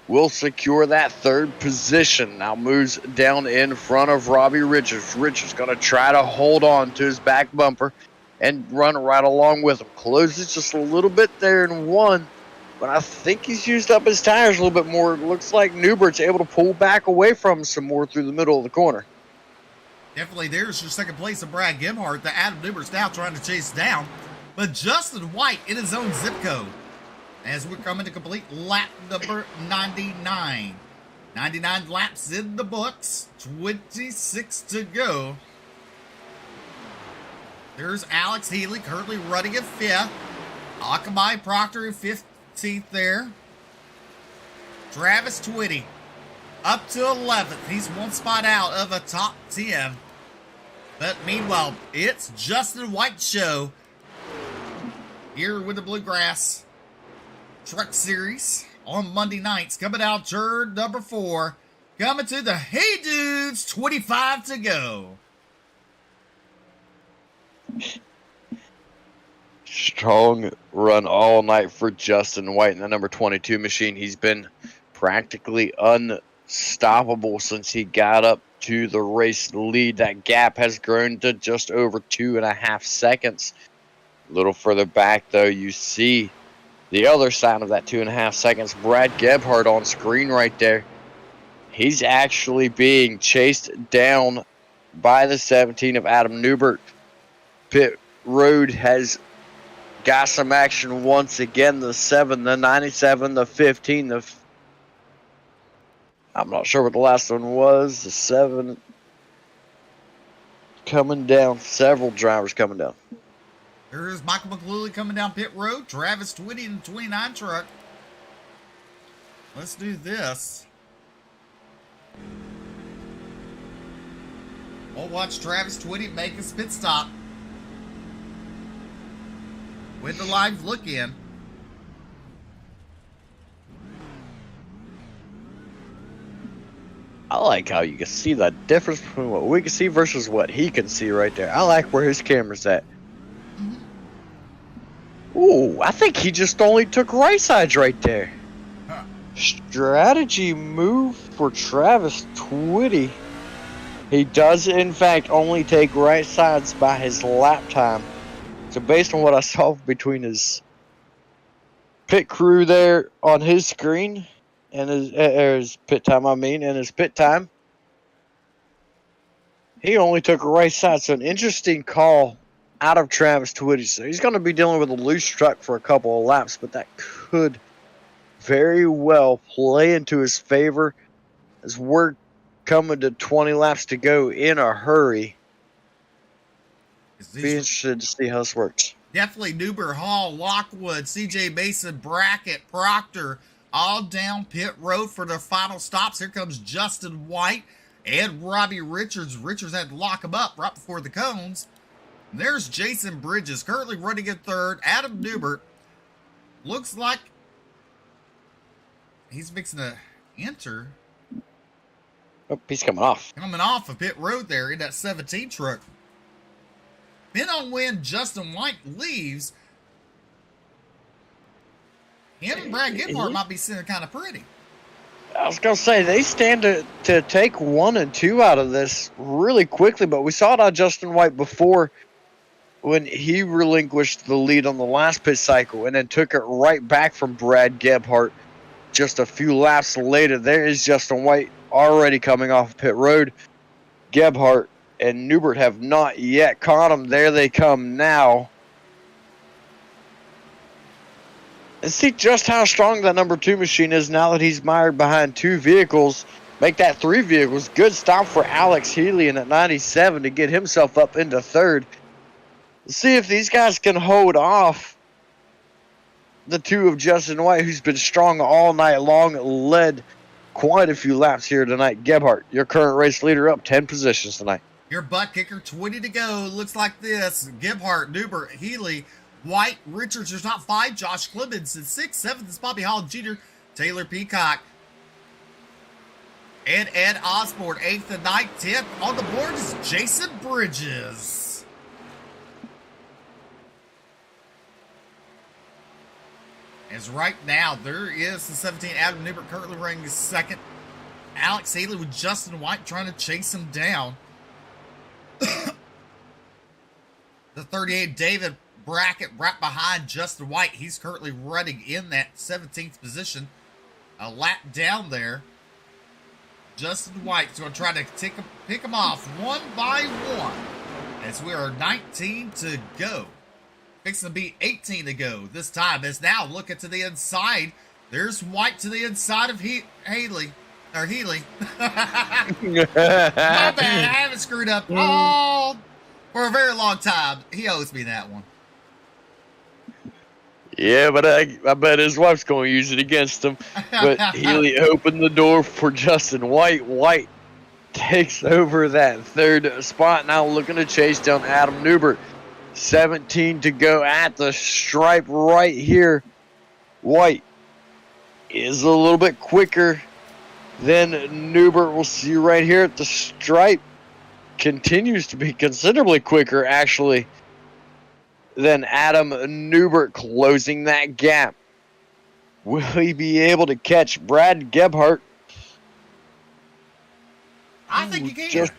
will secure that 3rd position. Now moves down in front of Robbie Richards. Richards going to try to hold on to his back bumper and run right along with him. Closes just a little bit there in 1, but I think he's used up his tires a little bit more. It looks like Newbert's able to pull back away from him some more through the middle of the corner. Definitely there's your 2nd place of Brad Gebhardt that Adam Newbert's now trying to chase down. But Justin White in his own zip code, as we're coming to complete lap number 99. 99 laps in the books, 26 to go. There's Alex Healy currently running in 5th. Akamai Proctor in 15th there. Travis Twitty up to 11th. He's 1 spot out of a top 10. But meanwhile, it's Justin White's show here with the Bluegrass Truck Series on Monday nights. Coming out turn number 4. Coming to the Hey Dudes, 25 to go. Strong run all night for Justin White in the number 22 machine. He's been practically unstoppable since he got up to the race lead. That gap has grown to just over 2.5 seconds. A little further back, though, you see the other side of that 2.5 seconds. Brad Gebhardt on screen right there. He's actually being chased down by the 17 of Adam Newbert. Pit road has got some action once again. The 7, the 97, the 15, I'm not sure what the last one was. The 7 coming down. Several drivers coming down. There's Michael McCluley coming down pit road. Travis Twitty in the 29 truck. Let's do this. We'll watch Travis Twitty make his pit stop with the live look in. I like how you can see the difference between what we can see versus what he can see right there. I like where his camera's at. Ooh, I think he just only took right sides right there. Huh. Strategy move for Travis Twitty. He does, in fact, only take right sides by his lap time. So based on what I saw between his pit crew there on his screen and his pit time, and his pit time, he only took a right side. So an interesting call out of Travis Twitty. So he's going to be dealing with a loose truck for a couple of laps, but that could very well play into his favor as we're coming to 20 laps to go in a hurry. Be interested to see how this works. Definitely Newber, Hall, Lockwood, CJ Mason, Brackett, Proctor, all down pit road for their final stops. Here comes Justin White and Robbie Richards. Richards had to lock him up right before the cones. And there's Jason Bridges currently running in third. Adam Newbert looks like he's fixing to enter. Oh, he's coming off. Coming off of pit road there in that 17 truck. Depending on when Justin White leaves, him and Brad Gibbart might be sitting kind of pretty. I was going to say, they stand to take 1 and 2 out of this really quickly, but we saw it on Justin White before when he relinquished the lead on the last pit cycle and then took it right back from Brad Gebhardt just a few laps later. There is Justin White already coming off pit road. Gebhardt and Newbert have not yet caught him. There they come now. And see just how strong that number 2 machine is now that he's mired behind 2 vehicles. Make that 3 vehicles. Good stop for Alex Healy in at 97 to get himself up into third. Let's see if these guys can hold off the 2 of Justin White, who's been strong all night long, led quite a few laps here tonight. Gebhardt, your current race leader, up 10 positions tonight. Your butt kicker, 20 to go. Looks like this. Gebhardt, Newbert, Healy, White, Richards. There's not 5. Josh Clemens in 6th. 7th is Bobby Hall Jr., Taylor Peacock, and Ed Osborne. 8th and 9th. 10th on the board is Jason Bridges. As right now, there is the 17. Adam Newbert currently running his 2nd. Alex Healy with Justin White trying to chase him down. The 38, David Brackett, right behind Justin White. He's currently running in that 17th position. A lap down there. Justin White's going to try to pick him off one by one. As we are 19 to go. Fixing to be 18 to go this time. As now looking to the inside. There's White to the inside of Healy. Or Healy. My bad. I haven't screwed up all for a very long time. He owes me that one. Yeah, but I bet his wife's going to use it against him. But Healy opened the door for Justin White. White takes over that 3rd spot. Now looking to chase down Adam Newbert. 17 to go at the stripe right here. White is a little bit quicker than Newbert. We'll see right here at the stripe. Continues to be considerably quicker, actually, than Adam Newbert, closing that gap. Will he be able to catch Brad Gebhardt? I think he can.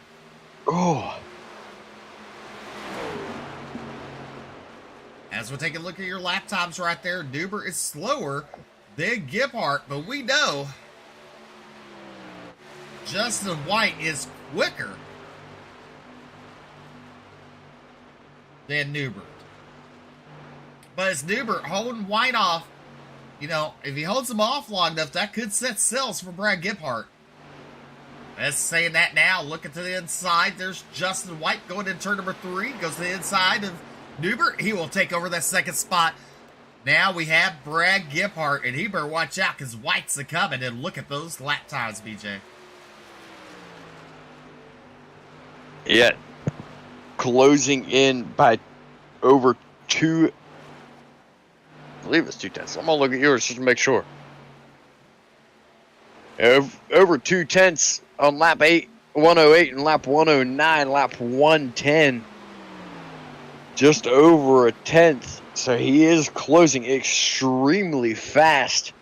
As we take a look at your lap times right there, Newbert is slower than Gebhardt, but we know Justin White is quicker than Newbert. But it's Newbert holding White off. You know, if he holds him off long enough, that could set sails for Brad Gebhardt. Let's saying that now. Looking to the inside, there's Justin White going in turn number 3. Goes to the inside of Newbert. He will take over that 2nd spot. Now we have Brad Gebhardt, and he better watch out because White's a coming. And look at those lap times, BJ. Yeah, closing in by over 2. I believe it's 2 tenths. I'm gonna look at yours just to make sure. Over 2 tenths on lap 108 and lap 109, lap 110. Just over a tenth. So he is closing extremely fast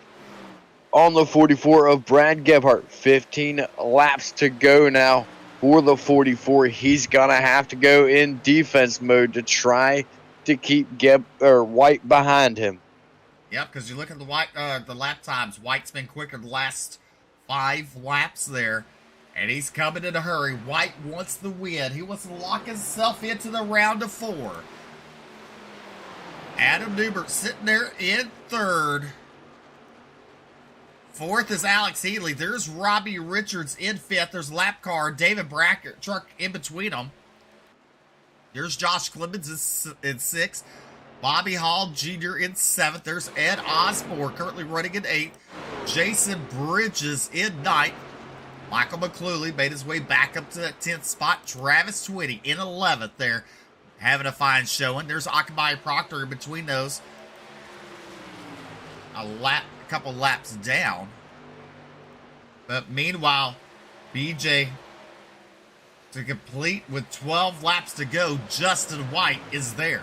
on the 44 of Brad Gebhardt. 15 laps to go now for the 44. He's going to have to go in defense mode to try to keep White behind him. Yep, because you look at the lap times. White's been quicker the last 5 laps there, and he's coming in a hurry. White wants the win. He wants to lock himself into the round of 4. Adam Newbert sitting there in 3rd. 4th is Alex Healy. There's Robbie Richards in 5th. There's lap car David Brackett truck in between them. There's Josh Clemens in 6th. Bobby Hall Jr. in 7th. There's Ed Osborne currently running in 8th. Jason Bridges in 9th. Michael McCluley made his way back up to that 10th spot. Travis Twitty in 11th there, having a fine showing. There's Akamai Proctor in between those. A couple laps down. But meanwhile, BJ, to complete with 12 laps to go, Justin White is there.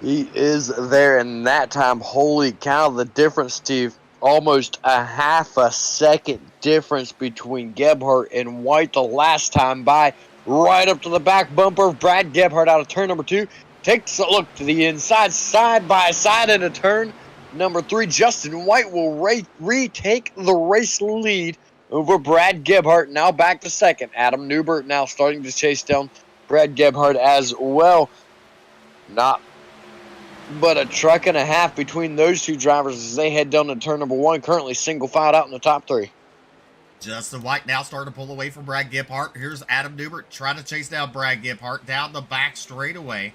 He is there, and that time, holy cow, the difference, Steve. Almost a half a second difference between Gebhardt and White the last time by. Right up to the back bumper of Brad Gebhardt out of turn number 2. Takes a look to the inside, side by side into turn number 3. Justin White will retake the race lead over Brad Gebhardt. Now back to 2nd. Adam Newbert now starting to chase down Brad Gebhardt as well. Not but a truck and a half between those two drivers as they head down to turn number 1. Currently single file out in the top 3. Justin White now starting to pull away from Brad Gebhardt. Here's Adam Newbert trying to chase down Brad Gebhardt down the back straightaway.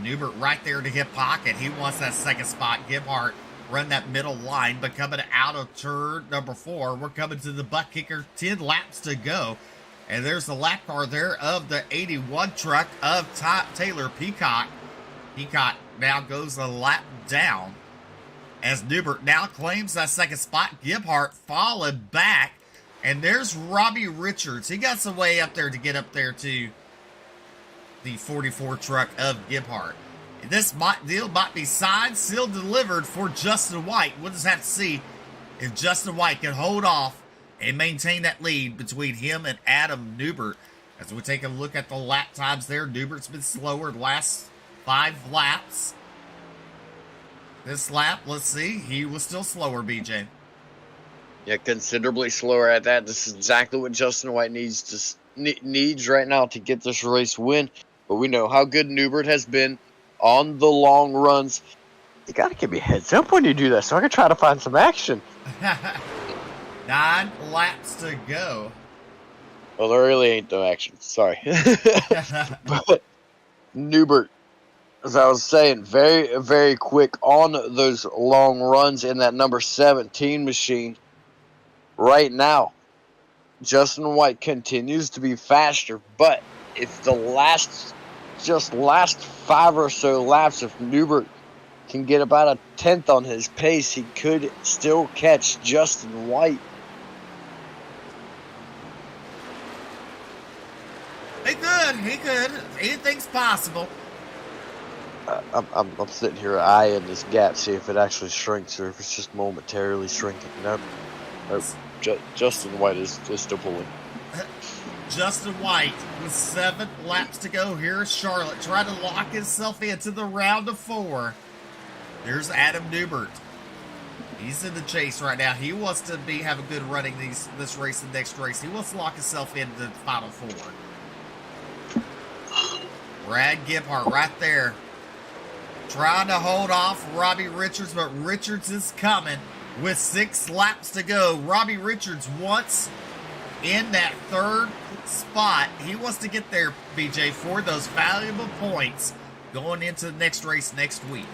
Newbert right there to hip pocket. He wants that 2nd spot. Gebhardt run that middle line, but coming out of turn number 4, we're coming to the butt kicker. 10 laps to go. And there's the lap car there of the 81 truck of Taylor Peacock. Peacock now goes a lap down as Newbert now claims that 2nd spot. Gebhardt falling back. And there's Robbie Richards. He got some way up there to get up there to the 44 truck of Gebhardt. This deal might be signed, sealed, delivered for Justin White. We'll just have to see if Justin White can hold off and maintain that lead between him and Adam Newbert. As we take a look at the lap times there, Newbert's been slower the last 5 laps. This lap, let's see, he was still slower, BJ. Yeah, considerably slower at that. This is exactly what Justin White needs right now to get this race win. But we know how good Newbert has been on the long runs. You got to give me a heads up when you do that so I can try to find some action. 9 laps to go. Well, there really ain't no action. Sorry. But Newbert, as I was saying, very, very quick on those long runs in that number 17 machine. Right now, Justin White continues to be faster, but if the last 5 or so laps, if Newbert can get about a tenth on his pace, he could still catch Justin White. He could. Anything's possible. I'm sitting here eyeing this gap, see if it actually shrinks or if it's just momentarily shrinking. Nope. Justin White is still pulling. Justin White with 7 laps to go. Here's Charlotte trying to lock himself into the round of 4. There's Adam Newbert. He's in the chase right now. He wants to have a good running this race and next race. He wants to lock himself into the final 4. Brad Gebhardt right there trying to hold off Robbie Richards, but Richards is coming with 6 laps to go. Robbie Richards wants in that 3rd spot. He wants to get there, BJ, for those valuable points going into the next race next week.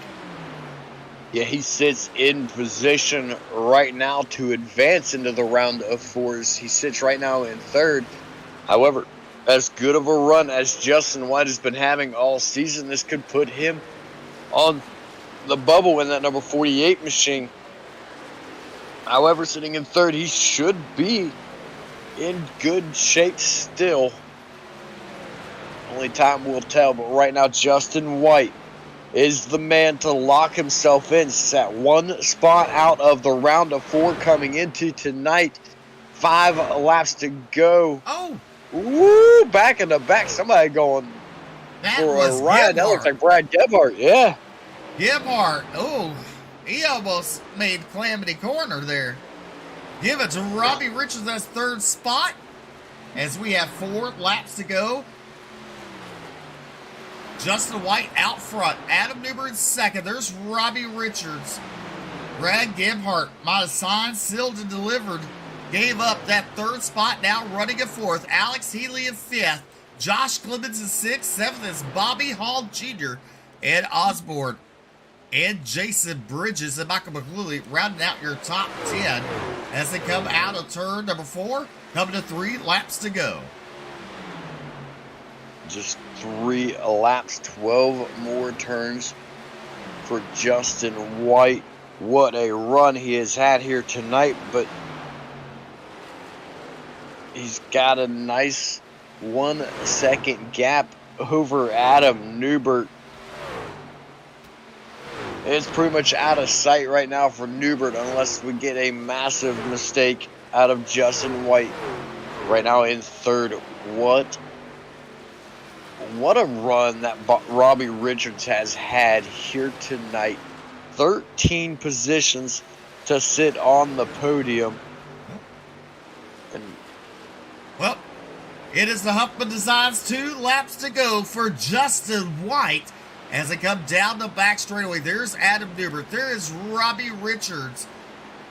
Yeah, he sits in position right now to advance into the round of 4s. He sits right now in 3rd. However, as good of a run as Justin White has been having all season, this could put him on the bubble in that number 48 machine. However, sitting in third, he should be in good shape still. Only time will tell, but right now Justin White is the man to lock himself in. Sat one spot out of the round of 4 coming into tonight. 5 laps to go. Oh, Woo! Back in the back, somebody going that for was a ride. That looks Gebhardt. like Brad Gebhardt. Yeah. Gebhardt. Oh, he almost made Calamity Corner there. Give it to Robbie Richards. That's third spot. As we have 4 laps to go. Justin White out front. Adam Newbern second. There's Robbie Richards. Brad Gebhardt might have signed, sealed, and delivered. Gave up that third spot. Now running in fourth. Alex Healy in fifth. Josh Clemens in sixth. Seventh is Bobby Hall Jr. Ed Osborne and Jason Bridges and Michael McCluley rounding out your top 10 as they come out of turn number 4. Coming to 3 laps to go. Just 3 laps, 12 more turns for Justin White. What a run he has had here tonight, but he's got a nice 1 second gap over Adam Newbert. It's pretty much out of sight right now for Newbert unless we get a massive mistake out of Justin White. Right now in third. What a run that Robbie Richards has had here tonight. 13 positions to sit on the podium. Well, it is the Huffman Designs 2 laps to go for Justin White as they come down the back straightaway. There's Adam Newbert. There is Robbie Richards.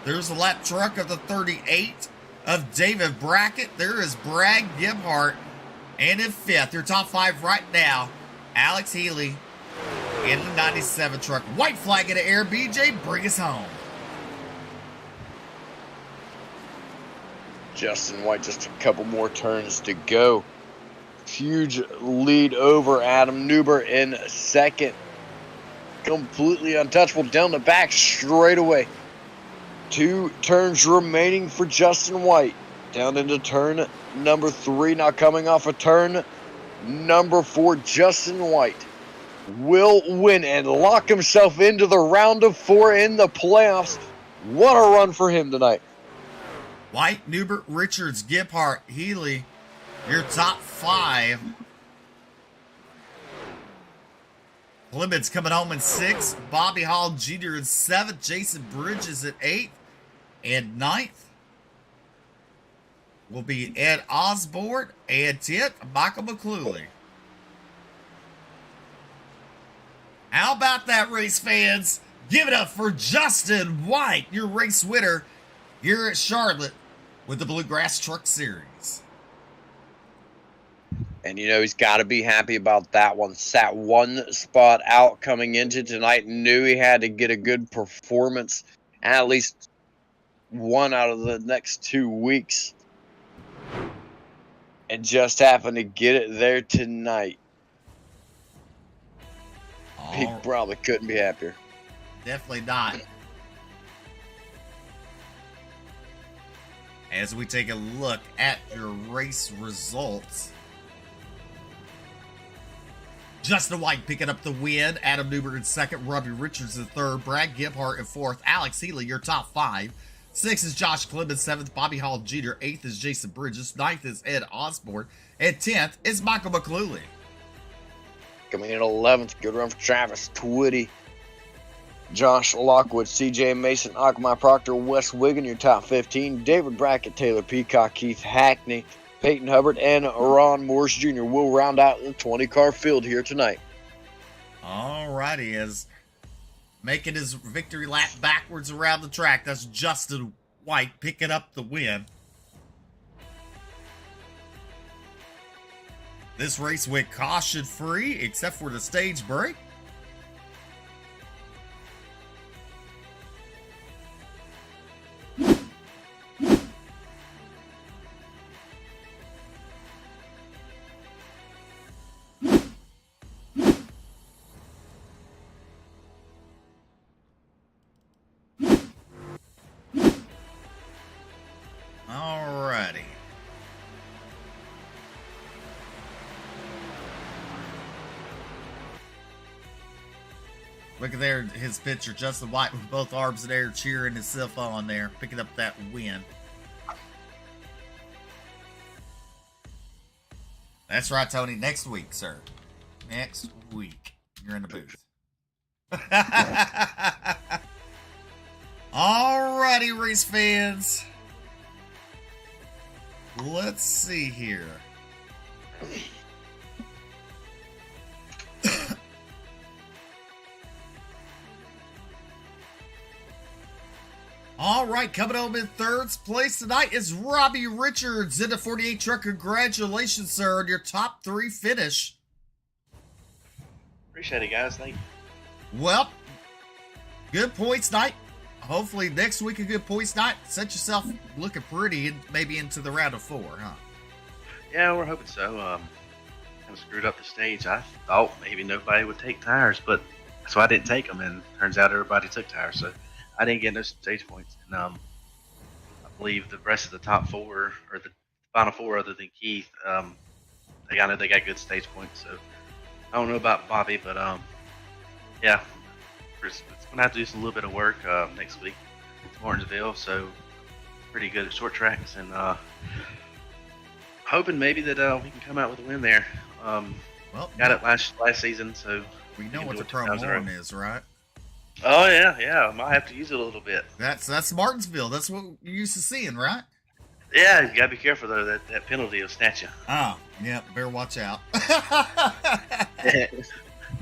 There's the lap truck of the 38 of David Brackett. There is Brad Gebhardt. And in fifth, your top 5 right now, Alex Healy in the 97 truck. White flag in the air. BJ, bring us home. Justin White, just a couple more turns to go. Huge lead over Adam Newbert in second. Completely untouchable down the back straight away. 2 turns remaining for Justin White. Down into turn number 3. Now coming off of turn number 4. Justin White will win and lock himself into the round of 4 in the playoffs. What a run for him tonight. White, Newbert, Richards, Gebhardt, Healy, your top 5. Clemens coming home in 6th. Bobby Hall Jr. in 7th. Jason Bridges at 8th. And 9th will be Ed Osborne. And 10th, Michael McCluley. How about that, race fans? Give it up for Justin White, your race winner here at Charlotte with the Bluegrass Truck Series. And you know he's got to be happy about that one. Sat 1 spot out coming into tonight. Knew he had to get a good performance. At least 1 out of the next 2 weeks. And just happened to get it there tonight. He probably couldn't be happier. Definitely not. As we take a look at your race results. Justin White picking up the win. Adam Newbert in second. Robbie Richards in third. Brad Gebhardt in fourth. Alex Healy, your top 5. 6th is Josh Clemens. 7th, Bobby Hall Jr. 8th is Jason Bridges. 9th is Ed Osborne. And 10th is Michael McCluley. Coming in 11th, good run for Travis Twitty, Josh Lockwood, CJ Mason, Akmai Proctor, Wes Wiggin, your top 15. David Brackett, Taylor Peacock, Keith Hackney, Peyton Hubbard, and Ron Morris Jr. will round out the 20-car field here tonight. All righty, as making his victory lap backwards around the track, that's Justin White picking up the win. This race went caution-free, except for the stage break. Look at there, his pitcher, Justin White, with both arms in the air, cheering himself on there, picking up that win. That's right, Tony. Next week, sir. Next week. You're in the booth. Alrighty, race fans. Let's see here. All right, coming home in third place tonight is Robbie Richards in the 48 truck. Congratulations, sir, on your top 3 finish. Appreciate it, guys. Thank you. Well, good points night. Hopefully next week a good points night. Set yourself looking pretty and maybe into the round of 4, huh? Yeah, we're hoping so. Kind of screwed up the stage. I thought maybe nobody would take tires, but so I didn't take them, and turns out everybody took tires. So I didn't get no stage points. And I believe the rest of the top 4 or the final 4, other than Keith, I know they got good stage points. So I don't know about Bobby, but yeah, it's gonna have to do some little bit of work next week. It's Martinsville, so pretty good at short tracks, and hoping maybe that we can come out with a win there. Well, got it last season, so we know what the chrome horn is, right? Oh yeah, I might have to use it a little bit. That's Martinsville. That's what you're used to seeing, right? Yeah, you gotta be careful though. That penalty will snatch you. Oh, yeah, better watch out.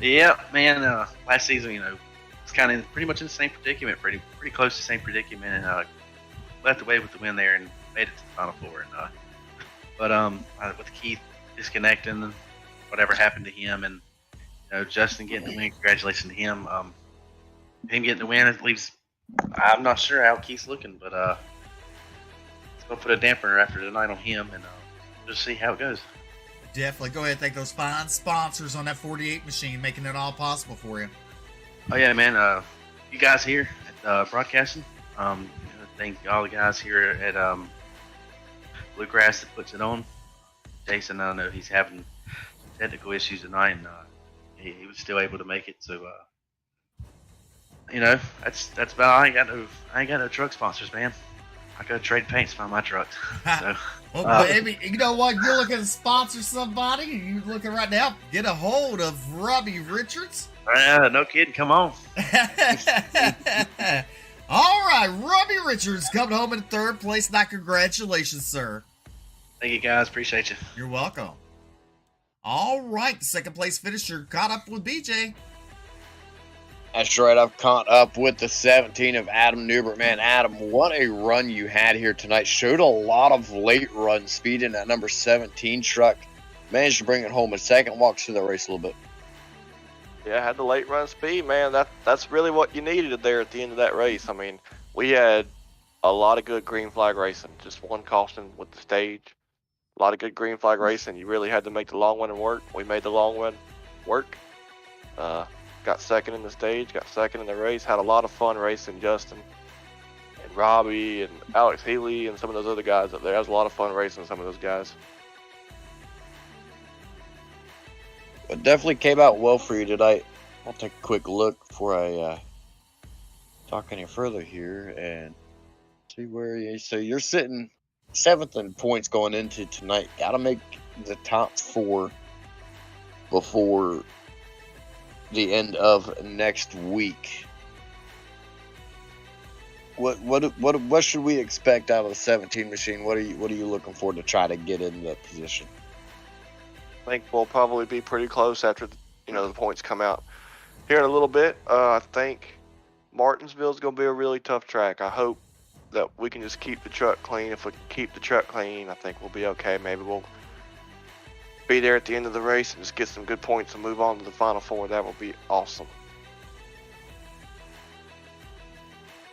Yeah, man. Last season, it's kind of pretty much in the same predicament, pretty close to the same predicament, and left away with the win there and made it to the final 4. And but with Keith disconnecting, and whatever happened to him, and Justin getting the win, congratulations to him. Him getting the win, it leaves. I'm not sure how Keith's looking, but it's gonna put a dampener after tonight on him, and just see how it goes. Definitely. Go ahead and thank those fine sponsors on that 48 machine, making it all possible for you. Oh yeah, man. You guys here at broadcasting. Thank all the guys here at Bluegrass that puts it on. Jason, I know he's having technical issues tonight, and he was still able to make it. So that's about. I ain't got no truck sponsors, man. I gotta trade paints on my trucks. So, well, baby, you know what? You're looking to sponsor somebody. You're looking right now. Get a hold of Robbie Richards. No kidding. Come on. All right, Robbie Richards coming home in third place. Now, congratulations, sir. Thank you, guys. Appreciate you. You're welcome. All right, second place finisher caught up with BJ. That's right. I've caught up with the 17 of Adam Newbert. Man, Adam, what a run you had here tonight. Showed a lot of late run speed in that number 17 truck. Managed to bring it home in second. Walks through the race a little bit. Yeah, I had the late run speed, man. That's really what you needed there at the end of that race. I mean, we had a lot of good green flag racing. Just one caution with the stage. A lot of good green flag racing. You really had to make the long one work. We made the long one work. Got second in the stage, got second in the race. Had a lot of fun racing Justin and Robbie and Alex Healy and some of those other guys up there. That was a lot of fun racing some of those guys. It definitely came out well for you tonight. I'll take a quick look before I talk any further here and see where you. So you're sitting 7th in points going into tonight. Got to make the top 4 before the end of next week. What should we expect out of the 17 machine? What are you looking for to try to get in the position? I think we'll probably be pretty close after the points come out here in a little bit. I think Martinsville's going to be a really tough track. I hope that we can just keep the truck clean. If we can keep the truck clean, I think we'll be okay. Maybe we'll be there at the end of the race and just get some good points and move on to the final 4. That would be awesome.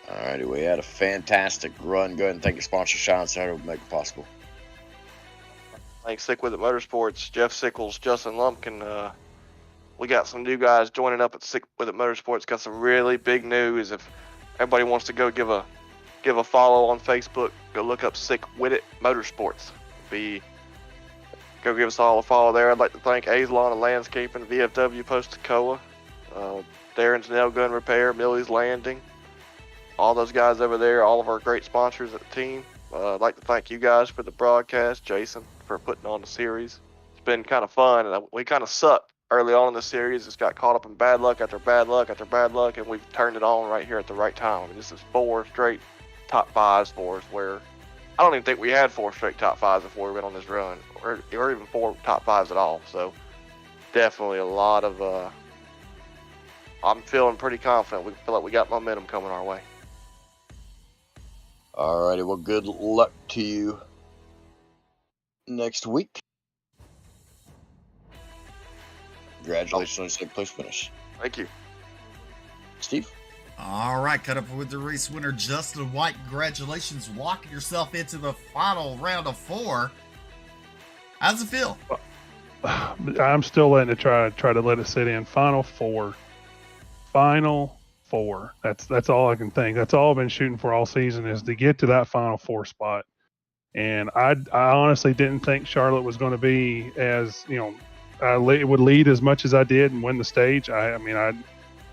Alrighty, we had a fantastic run. Go ahead and thank your sponsor, Sean Saturday, to make it possible. Thanks, Sick With It Motorsports, Jeff Sickles, Justin Lumpkin. We got some new guys joining up at Sick With It Motorsports. Got some really big news. If everybody wants to go give a follow on Facebook, go look up Sick With It Motorsports. Go give us all a follow there. I'd like to thank Azlon and Landscaping, VFW Post Tacoma, Darren's Nail Gun Repair, Millie's Landing, all those guys over there, all of our great sponsors at the team. I'd like to thank you guys for the broadcast, Jason, for putting on the series. It's been kind of fun, and we kind of sucked early on in the series. Just got caught up in bad luck after bad luck after bad luck, and we've turned it on right here at the right time. I mean, this is 4 straight top 5s for us, where I don't even think we had 4 straight top 5s before we went on this run, or even 4 top 5s at all. So definitely a lot of, I'm feeling pretty confident. We feel like we got momentum coming our way. Alrighty, well, good luck to you next week. Congratulations on your second place finish. Thank you. Steve? All right, cut up with the race winner, Justin White. Congratulations, locking yourself into the final round of 4. How's it feel? I'm still letting it try to let it sit in. Final 4. That's all I can think. That's all I've been shooting for all season, is to get to that Final 4 spot. And I honestly didn't think Charlotte was going to be as, it would lead as much as I did and win the stage. I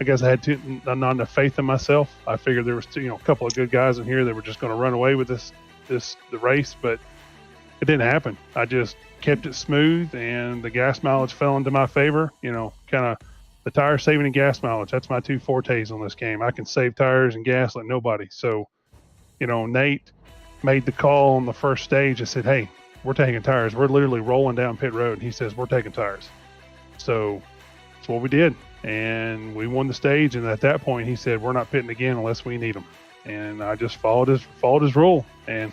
guess I had not enough faith in myself. I figured there was a couple of good guys in here that were just going to run away with the race, but it didn't happen. I just kept it smooth, and the gas mileage fell into my favor. Kind of the tire saving and gas mileage. That's my 2 fortes on this game. I can save tires and gas like nobody. So, Nate made the call on the first stage. I said, "Hey, we're taking tires. We're literally rolling down pit road." And he says, "We're taking tires." So that's what we did. And we won the stage. And at that point, he said, "We're not pitting again unless we need them." And I just followed his rule. And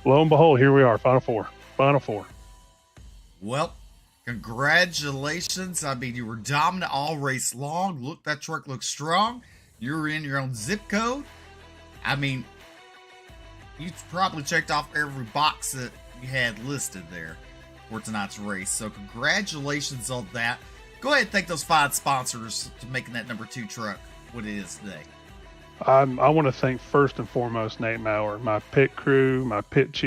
lo and behold, here we are, Final Four. Well, congratulations. I mean, you were dominant all race long. Look, that truck looks strong. You're in your own zip code. I mean, you probably checked off every box that you had listed there for tonight's race. So congratulations on that. Go ahead and thank those 5 sponsors to making that number 2 truck what it is today. I want to thank first and foremost Nate Maurer, my pit crew, my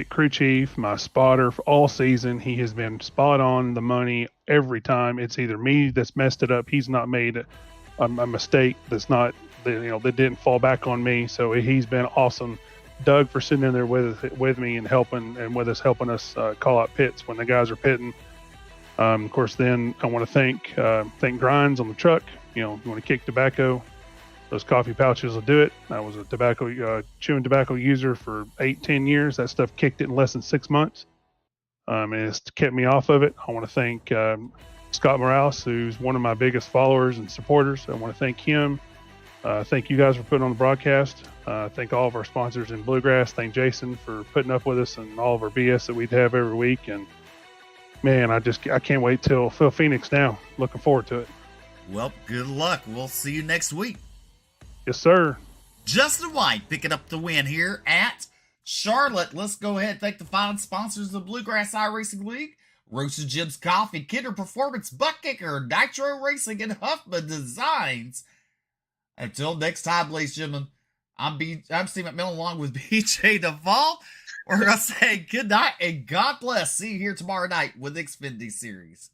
crew chief, my spotter for all season. He has been spot on the money every time. It's either me that's messed it up. He's not made a mistake that's not, that didn't fall back on me. So he's been awesome. Doug for sitting in there with me and helping us call out pits when the guys are pitting. Of course, then I want to thank Grinds on the truck. You want to kick tobacco. Those coffee pouches will do it. I was a chewing tobacco user for 8-10 years. That stuff kicked it in less than 6 months. And it's kept me off of it. I want to thank Scott Morales, who's one of my biggest followers and supporters. I want to thank him. Thank you guys for putting on the broadcast. Thank all of our sponsors in Bluegrass. Thank Jason for putting up with us and all of our BS that we'd have every week. And man, I can't wait till Phil Phoenix now. Looking forward to it. Well, good luck. We'll see you next week. Yes, sir. Justin White picking up the win here at Charlotte. Let's go ahead and thank the fine sponsors of the Bluegrass Iracing League: Roasted Jim's Coffee, Kidder Performance, Butt Kicker, Nitro Racing, and Huffman Designs. Until next time, ladies and gentlemen, I'm Steve McMillan along with BJ Duvall. We're going to say good night and God bless. See you here tomorrow night with the Xfinity Series.